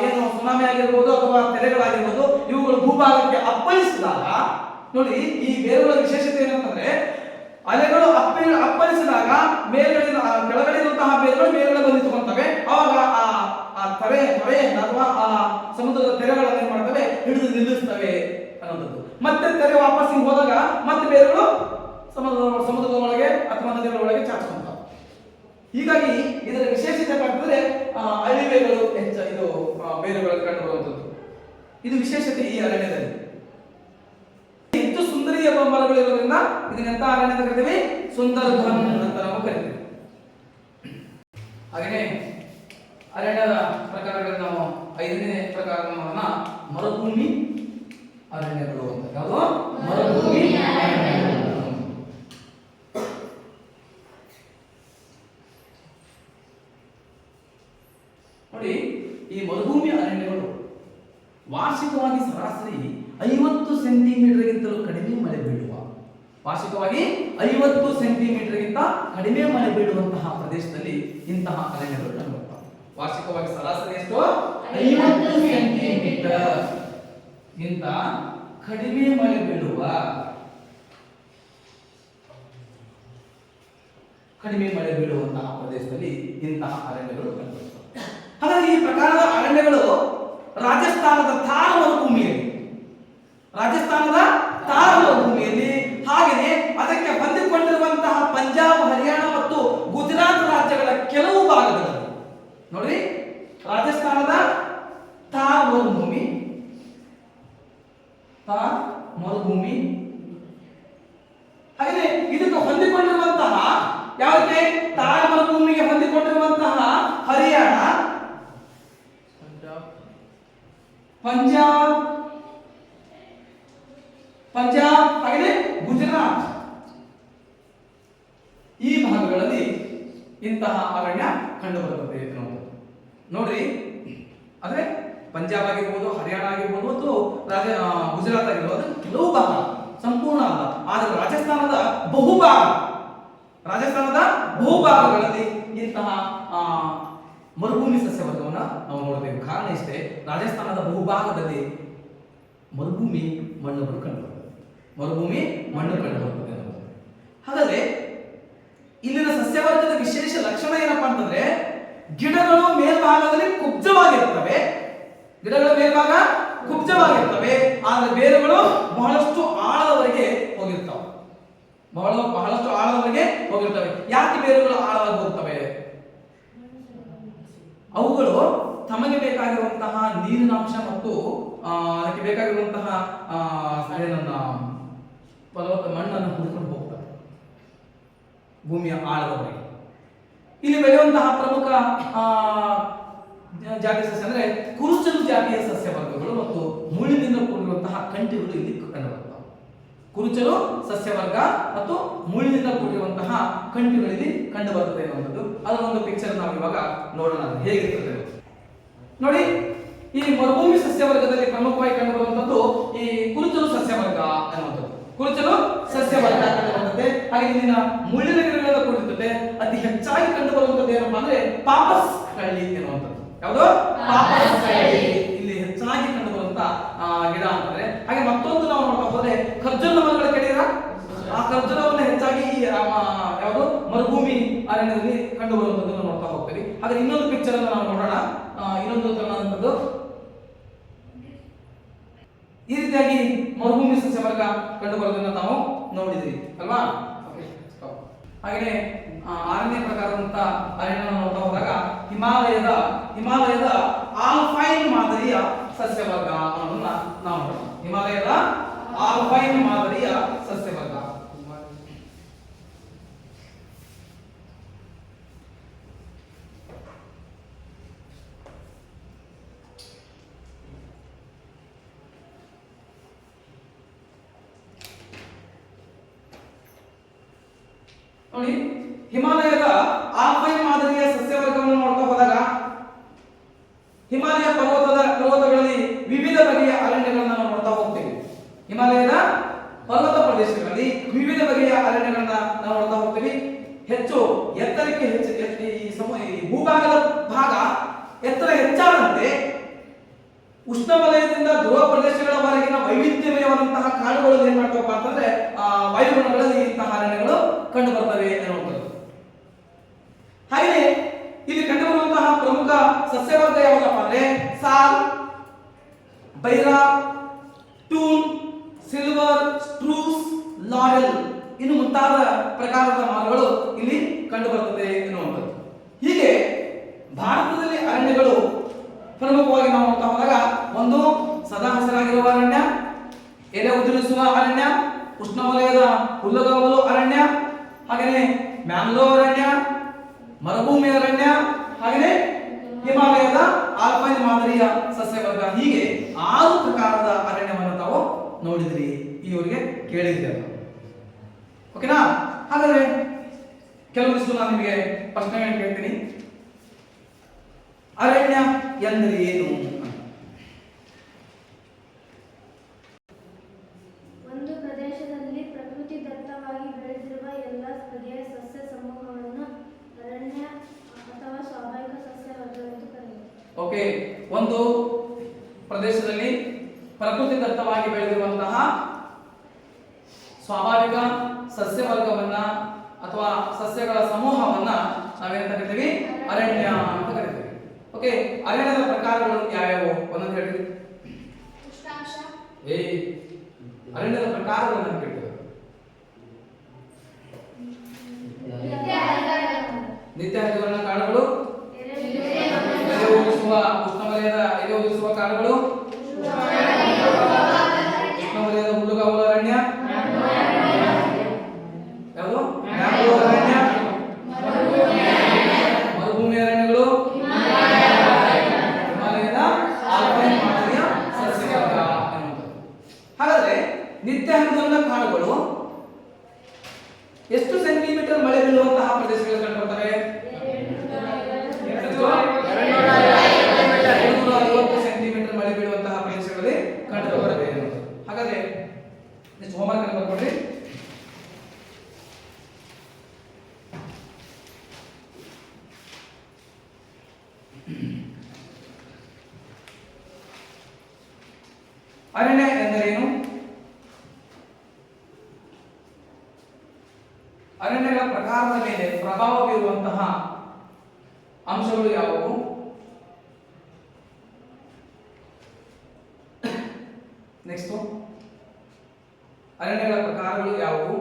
ಏನು ಸುನಾಮಿ ಆಗಿರ್ಬೋದು ಅಥವಾ ತೆರೆಗಳಾಗಿರ್ಬೋದು, ಇವುಗಳು ಭೂಭಾಗಕ್ಕೆ ಅಪ್ಪಳಿಸಿದಾಗ ನೋಡಿ, ಈ ಬೇರುಗಳ ವಿಶೇಷತೆ ಏನಂತಂದ್ರೆ ಅಲೆಗಳು ಅಪ್ಪಳಿಸಿದಾಗ ಕೆಳಗಡೆಯಿರುವಂತಹ ಬೇರುಗಳು ಮೇಲ್ಗಡೆ ಬಂದು ನಿಂತುಕೊಂತವೆ. ಅವಾಗ ಆ ತೊರೆಯನ್ನು ಅಥವಾ ಆ ಸಮುದ್ರದ ತೆರೆಗಳನ್ನು ಏನ್ ಮಾಡ್ತವೆ? ಹಿಡಿದು ನಿಲ್ಲಿಸ್ತವೆ ಅನ್ನೋದು. ಮತ್ತೆ ತೆರೆ ವಾಪಸ್ ಹಿಂಗ್ ಹೋದಾಗ ಮತ್ತೆ ಬೇರುಗಳು ಸಮುದ್ರದ ಒಳಗೆ ಅಥವಾ ನದಿಗಳ ಒಳಗೆ ಚಾಚ್ಕೊಂತಾವೆ. ಹೀಗಾಗಿ ಇದರ ವಿಶೇಷತೆ ಏನಾಗ್ತದೆ? ಅಳಿವೆಗಳು ಇದು ಬೇರುಗಳು ಕಂಡು ಇದು ವಿಶೇಷತೆ ಈ ಅರಣ್ಯದಲ್ಲಿ. ಹೆಚ್ಚು ಸುಂದರಿಯ ಮರಗಳು ಇರೋದ್ರಿಂದ ಇದನ್ನೆಂತ ಅರಣ್ಯ ಅಂತ ಕರಿತೀವಿ? ಸುಂದರವನ ಅಂತ ನಾವು ಕರಿತೀವಿ. ಹಾಗೇನೆ ಅರಣ್ಯದ ಪ್ರಕಾರಗಳಲ್ಲಿ ನಾವು 5ನೇ ಪ್ರಕಾರವನ್ನ ಮರುಭೂಮಿ ಅರಣ್ಯಗಳು ಅಂತ. ಯಾವುದು? ಮರುಭೂಮಿ ಅರಣ್ಯಗಳು. ನೋಡಿ, ಈ ಮರುಭೂಮಿ ಅರಣ್ಯಗಳು ವಾರ್ಷಿಕವಾಗಿ ಸರಾಸರಿ 50 ಸೆಂಟಿಮೀಟರ್ಗಿಂತಲೂ ಕಡಿಮೆ ಮಳೆ ಬೀಳುವ, ವಾರ್ಷಿಕವಾಗಿ 50 ಸೆಂಟಿಮೀಟರ್ಗಿಂತ ಕಡಿಮೆ ಮಳೆ ಬೀಳುವಂತಹ ಪ್ರದೇಶದಲ್ಲಿ ಇಂತಹ ಅರಣ್ಯಗಳು ಕಂಡುಬರುತ್ತವೆ. ವಾರ್ಷಿಕವಾಗಿ ಸರಾಸರಿ ಎಷ್ಟು? 50 ಸೆಂಟಿಮೀಟರ್ ಗಿಂತ ಕಡಿಮೆ ಮಳೆ ಬೀಳುವ, ಕಡಿಮೆ ಮಳೆ ಬೀಳುವಂತಹ ಪ್ರದೇಶದಲ್ಲಿ ಇಂತಹ ಅರಣ್ಯಗಳು ಕಂಡುಬರುತ್ತವೆ. ಹಾಗಾಗಿ ಈ ಪ್ರಕಾರದ ಅರಣ್ಯಗಳು ರಾಜಸ್ಥಾನದ ಥಾರ್ ಮರುಭೂಮಿಯಲ್ಲಿ, ರಾಜಸ್ಥಾನದ ಥಾರ್ ಮರುಭೂಮಿಯಲ್ಲಿ, ಹಾಗೆಯೇ ಅದಕ್ಕೆ ಹೊಂದಿಕೊಂಡಿರುವಂತಹ ಪಂಜಾಬ್, ಹರಿಯಾಣ ಮತ್ತು ಗುಜರಾತ್ ರಾಜ್ಯಗಳ ಕೆಲವು ಭಾಗಗಳಲ್ಲಿ, ನೋಡಿ, ರಾಜಸ್ಥಾನದ ಥಾರ್ ಮರುಭೂಮಿ, ಥಾರ್ ಮರುಭೂಮಿ, ಹಾಗೆಯೇ ಇದಕ್ಕೆ ಹೊಂದಿಕೊಂಡಿರುವಂತಹ, ಯಾವುದೇ ಥಾರ್ ಮರುಭೂಮಿಗೆ ಹೊಂದಿಕೊಂಡಿರುವಂತಹ ಹರಿಯಾಣ, ಪಂಜಾಬ್, ಹಾಗೆಯೇ ಗುಜರಾತ್, ಈ ಭಾಗಗಳಲ್ಲಿ ಇಂತಹ ಅರಣ್ಯ ಕಂಡುಬರುತ್ತದೆ ಎನ್ನುವುದು. ನೋಡ್ರಿ, ಅಂದ್ರೆ ಪಂಜಾಬ್ ಆಗಿರ್ಬೋದು, ಹರಿಯಾಣ ಆಗಿರ್ಬೋದು ಮತ್ತು ಗುಜರಾತ್ ಆಗಿರ್ಬೋದು, ಕೆಲವು ಭಾಗ, ಸಂಪೂರ್ಣ ಅಲ್ಲ, ಆದರೆ ರಾಜಸ್ಥಾನದ ಬಹುಭಾಗಗಳಲ್ಲಿ ಇಂತಹ ಮರುಭೂಮಿ ಸಸ್ಯವರ್ಗವನ್ನು ನಾವು ನೋಡಬೇಕು. ಕಾರಣ ಇಷ್ಟೇ, ರಾಜಸ್ಥಾನದ ಬಹುಭಾಗದಲ್ಲಿ ಮರುಭೂಮಿ ಮಣ್ಣುಗಳು ಕಂಡುಬರುತ್ತದೆ, ಮರುಭೂಮಿ ಮಣ್ಣು ಕಂಡುಬರುತ್ತದೆ. ಹಾಗಾದ್ರೆ ಇಲ್ಲಿನ ಸಸ್ಯವರ್ಗದ ವಿಶೇಷ ಲಕ್ಷಣ ಏನಪ್ಪಾ ಅಂತಂದ್ರೆ, ಗಿಡಗಳು ಮೇಲ್ಭಾಗದಲ್ಲಿ ಕುಬ್ಜವಾಗಿರ್ತವೆ, ಆದರೆ ಬೇರುಗಳು ಬಹಳಷ್ಟು ಆಳದವರೆಗೆ ಹೋಗಿರ್ತವೆ, ಯಾಕೆ ಬೇರುಗಳು ಆಳವಾಗಿ ಹೋಗ್ತವೆ? ಅವುಗಳು ತಮಗೆ ಬೇಕಾಗಿರುವಂತಹ ನೀರಿನಾಂಶ ಮತ್ತು ಅದಕ್ಕೆ ಬೇಕಾಗಿರುವಂತಹ ಮಣ್ಣನ್ನು ಹುಡುಕೊಂಡು ಹೋಗ್ತವೆ ಭೂಮಿಯ ಆಳದವರೆಗೆ. ಇಲ್ಲಿ ಬೆಳೆಯುವಂತಹ ಪ್ರಮುಖ ಜಾತಿಯ ಸಸ್ಯ ಅಂದ್ರೆ ಕುರುಚಲು ಜಾತಿಯ ಸಸ್ಯವರ್ಗಗಳು ಮತ್ತು ಮುಳ್ಳಿನಿಂದ ಕೂಡಿರುವಂತಹ ಕಂಟಿಗಳು ಇಲ್ಲಿ ಕಂಡುಬರುತ್ತವೆ. ಕುರುಚಲು ಸಸ್ಯವರ್ಗ ಮತ್ತು ಮುಳ್ಳಿನಿಂದ ಕೂಡಿರುವಂತಹ ಕಂಟಿಗಳಲ್ಲಿ ಕಂಡುಬರುತ್ತದೆ ಅನ್ನುವಂಥದ್ದು. ಅದರ ಒಂದು ಪಿಕ್ಚರ್ ನಾವು ಇವಾಗ ನೋಡೋಣ, ಹೇಗಿರ್ತದೆ ನೋಡಿ. ಈ ಮರುಭೂಮಿ ಸಸ್ಯವರ್ಗದಲ್ಲಿ ಪ್ರಮುಖವಾಗಿ ಕಂಡುಬರುವಂತದ್ದು ಈ ಕುರುಚಲು ಸಸ್ಯವರ್ಗ ಅನ್ನುವಂಥದ್ದು. ಕುರುಚಲು ಸಸ್ಯವರ್ಗ ಕಂಡುಬರುತ್ತದೆ. ಹಾಗೆ ಇಲ್ಲಿನ ಮುಳ್ಳಿನ ಗಿಡಗಳಿಂದ ಕೂಡಿರುತ್ತದೆ. ಅತಿ ಹೆಚ್ಚಾಗಿ ಕಂಡುಬರುವಂತದ್ದು ಏನಪ್ಪಾ ಅಂದ್ರೆ ಪಾಪಸ್ ಕಳ್ಳಿ ಎನ್ನುವಂಥದ್ದು. ಯಾವುದು? ಪಾಪಸ್ ಕಳ್ಳಿ ಇಲ್ಲಿ ಹೆಚ್ಚಾಗಿ ಕಂಡುಬರುವಂತ ಗಿಡ ಅಂತಂದ್ರೆ. ಹಾಗೆ ಮತ್ತೊಂದು ನಾವು ನೋಡ್ತಾ ಹೋದ್ರೆ ಖರ್ಜೂರ ಮರಗಳ ಕೇಳಿರ, ಆ ಖರ್ಜೂರವನ್ನು ಹೆಚ್ಚಾಗಿ ಯಾವುದು ಮರುಭೂಮಿ ಅರಣ್ಯದಲ್ಲಿ ಕಂಡುಬರುವಂತದ್ದನ್ನು ನೋಡ್ತಾ ಹೋಗ್ತೀವಿ. ಹಾಗೆ ಇನ್ನೊಂದು ಪಿಕ್ಚರ್ ಅನ್ನು ನಾವು ನೋಡೋಣ. ಇನ್ನೊಂದು ತರನಾದಂಥದ್ದು ಈ ರೀತಿಯಾಗಿ ಮರುಭೂಮಿ ಸಸ್ಯವರ್ಗ ಕಂಡುಬರೋದನ್ನ ನಾವು ನೋಡಿದ್ವಿ ಅಲ್ವಾ. ಹಾಗೆಯೇ 6ನೇ ಪ್ರಕಾರದಂತ ಅರಣ್ಯವನ್ನು ನೋಡ್ತಾ ಹೋದಾಗ ಹಿಮಾಲಯದ ಆಲ್ಪೈನ್ ಮಾದರಿಯ ಸಸ್ಯವರ್ಗ ಅನ್ನೋದನ್ನ ನಾವು ನೋಡೋಣ. ಹಿಮಾಲಯದ ಆಲ್ಪೈನ್ ಮಾದರಿಯ ಸಸ್ಯವರ್ಗ. ನೋಡಿ, ಹಿಮಾಲಯದ ಆಲ್ಪೈನ್ ಮಾದರಿಯ ಸಸ್ಯವರ್ಗವನ್ನು ನೋಡ್ತಾ ಹೋದಾಗ ಹಿಮಾಲಯ ಪರ್ವತಗಳಲ್ಲಿ ವಿವಿಧ ಬಗೆಯ ಅರಣ್ಯಗಳನ್ನು ನಾವು ನೋಡ್ತಾ ಹೋಗ್ತೇವೆ. ಹಿಮಾಲಯದ ಪರ್ವತ ಪ್ರದೇಶಗಳಲ್ಲಿ ವಿವಿಧ ಬಗೆಯ ಅರಣ್ಯಗಳನ್ನ ನಾವು ನೋಡ್ತಾ ಹೋಗ್ತೀವಿ. ಹೆಚ್ಚು ಎತ್ತರಕ್ಕೆ ಈ ಭೂಭಾಗದ ಭಾಗ ಎತ್ತರ ಹೆಚ್ಚಾದಂತೆ ಉಷ್ಣವಲಯದಿಂದ ಧ್ರುವ ಪ್ರದೇಶಗಳವರೆಗಿನ ವೈವಿಧ್ಯಮಯವಾದಂತಹ ಕಾಡುಗಳಲ್ಲಿ ಏನ್ ಮಾಡ್ತವಪ್ಪ ಅಂತಂದ್ರೆ ವಾಯುಗುಣಗಳಲ್ಲಿ ಇಂತಹ ಅರಣ್ಯಗಳು ಕಂಡು ಬರ್ತವೆ ಅನ್ನುವಂಥದ್ದು. ಹಾಗೆಯೇ ಇಲ್ಲಿ ಕಂಡುಬರುವಂತಹ ಪ್ರಮುಖ ಸಸ್ಯವರ್ಗ ಯಾವುದಪ್ಪ ಅಂದ್ರೆ ಸಾಲ್, Byra, tune, silver, spruce, laurel ಇನ್ನು ಮುಂತಾದ ಪ್ರಕಾರದ ಮರಗಳು ಇಲ್ಲಿ ಕಂಡು ಬರುತ್ತದೆ ಎನ್ನುವಂಥದ್ದು. ಹೀಗೆ ಭಾರತದಲ್ಲಿ ಅರಣ್ಯಗಳು ಪ್ರಮುಖವಾಗಿ ನಾವು ನೋಡ್ತಾ ಹೋದಾಗ ಒಂದು ಸದಾ ಹಸಿರಾಗಿರುವ ಅರಣ್ಯ, ಎಲೆ ಉದುರಿಸುವ ಅರಣ್ಯ, ಉಷ್ಣವಲಯದ ಹುಲ್ಲುಗಾವಲು ಅರಣ್ಯ, ಹಾಗೆಯೇ ಮ್ಯಾಂಗ್ರೋವ್ ಅರಣ್ಯ, ಮರುಭೂಮಿ ಅರಣ್ಯ, ಹಾಗೆಯೇ ಹಿಮಾಲಯದ ಆಲ್ಪೈನ್ ಮಾದರಿಯ ಸಸ್ಯವರ್ಗ. ಹೀಗೆ 6 ಪ್ರಕಾರದ ಅರಣ್ಯವನ್ನು ತಾವು ನೋಡಿದ್ರಿ, ಈವರೆಗೆ ಕೇಳಿದ್ರಿ. ಓಕೆನಾ? ಹಾಗಾದ್ರೆ ಕೆಲವೊಂದಿಷ್ಟು ನಾನು ನಿಮಗೆ ಪ್ರಶ್ನೆಗಳನ್ನು ಕೇಳ್ತೀನಿ. ಅರಣ್ಯ ಎಂದರೆ ಏನು? ಒಂದು ಪ್ರದೇಶದಲ್ಲಿ ಪ್ರಕೃತಿ ದತ್ತವಾಗಿ ಬೆಳೆದಿರುವ ಎಲ್ಲ ಬಗೆಯ ಸಸ್ಯ ಸಮೂಹವನ್ನು ಅರಣ್ಯ ಅಥವಾ ಸ್ವಾಭಾವಿಕ ಸಸ್ಯ ವರ್ಗವೆಂದು ಕರೆಯುತ್ತಾರೆ. ಓಕೆ, ಒಂದು ಪ್ರದೇಶದಲ್ಲಿ ಪ್ರಕೃತಿ ದತ್ತವಾಗಿ ಬೆಳೆದಿರುವಂತಹ ಸ್ವಾಭಾವಿಕ ಸಸ್ಯ ವರ್ಗವನ್ನ ಅಥವಾ ಸಸ್ಯಗಳ ಸಮೂಹವನ್ನ ನಾವೇನಂತ ಕರಿತೀವಿ? ಅರಣ್ಯ ಅಂತ ಕರಿತೀವಿ. ಓಕೆ, ಅರಣ್ಯದ ಪ್ರಕಾರಗಳು ಯಾವ್ಯಾವು ಒಂದೊಂದು ಹೇಳಿ. ಉಷ್ಣಾಂಶ, ಅರಣ್ಯದ ಪ್ರಕಾರಗಳನ್ನು ಕೇಳ್ತೇವೆ. ನಿತ್ಯ ಹರಿದ್ವರ್ಣ ಕಾಡುಗಳು, ಎಲೆ ಉದುರಿಸುವ ಉಷ್ಣವಲಯದ ಎಲೆ ಉದುರಿಸುವ ಕಾಡುಗಳು, ಉಷ್ಣವಲಯದ ಹುಲ್ಲುಗಾವಲು ಅರಣ್ಯ, ಯಾವುದು? ಮ್ಯಾಂಗ್ರೋವ್ ಅರಣ್ಯ, ಮರುಭೂಮಿ ಅರಣ್ಯಗಳು, ಹಿಮಾಲಯದ ಆಲ್ಪೈನ್ ಮಾದರಿಯ ಸಸ್ಯವರ್ಗ ಎನ್ನುವಂಥದ್ದು. ಹಾಗಾದ್ರೆ ನಿತ್ಯ ಹರಿದ್ವರ್ಣ ಕಾಡುಗಳು ಎಷ್ಟು ಸೆಂಟಿಮೀಟರ್ ಮಳೆ ಬೀಳುವಂತಹ ಪ್ರದೇಶಗಳಲ್ಲಿ ಕಂಡುಬರ್ತವೆ? 250 ಸೆಂಟಿಮೀಟರ್ ಮಳೆ ಬೀಳುವಂತಹ ಪ್ರದೇಶಗಳಲ್ಲಿ ಕಂಡುಬರುತ್ತವೆ. ಹಾಗಾದ್ರೆ ನೆಕ್ಸ್ಟ್ ಹೋಮ್ವರ್ಕ್ ಅನ್ನು ಬರ್ಕೊಡ್ರಿ. ಅರಣ್ಯ ಎಂದರೇನು? ಅರಣ್ಯಗಳ ಪ್ರಕಾರದ ಮೇಲೆ ಪ್ರಭಾವ ಬೀರುವಂತಹ ಅಂಶಗಳು ಯಾವುವು? ನೆಕ್ಸ್ಟ್, ಅರಣ್ಯಗಳ ಪ್ರಕಾರಗಳು ಯಾವುವು?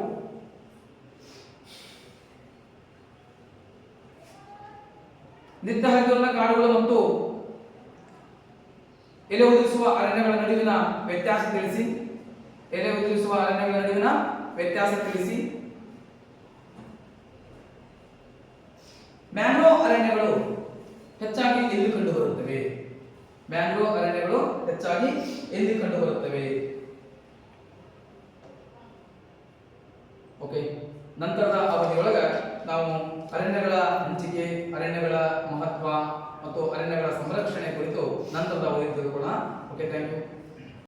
ನಿತ್ಯ ಹರಿದ್ವರ್ಣ ಕಾಡುಗಳು ಮತ್ತು ಎಲೆ ಉದುರಿಸುವ ಅರಣ್ಯಗಳ ನಡುವಿನ ವ್ಯತ್ಯಾಸ ತಿಳಿಸಿ. ಎಲೆ ಉದುರಿಸುವ ಅರಣ್ಯಗಳ ನಡುವಿನ ವ್ಯತ್ಯಾಸ ತಿಳಿಸಿ. ಮ್ಯಾಂಗ್ರೋವ್ ಅರಣ್ಯಗಳು ಹೆಚ್ಚಾಗಿ ಎಲ್ಲಿ ಕಂಡುಬರುತ್ತವೆ? ಮ್ಯಾಂಗ್ರೋವ್ ಅರಣ್ಯಗಳು ಹೆಚ್ಚಾಗಿ ಎಲ್ಲಿ ಕಂಡುಬರುತ್ತವೆ? ಓಕೆ, ನಂತರದ ಅವಧಿಯೊಳಗ ನಾವು ಅರಣ್ಯಗಳ ಹಂಚಿಕೆ, ಅರಣ್ಯಗಳ ಮಹತ್ವ ಮತ್ತು ಅರಣ್ಯಗಳ ಸಂರಕ್ಷಣೆ ಕುರಿತು ನಂತರದ ಅವಧಿ ತೆಗೆದುಕೊಳ್ಳೋಣ. Okay, thank you.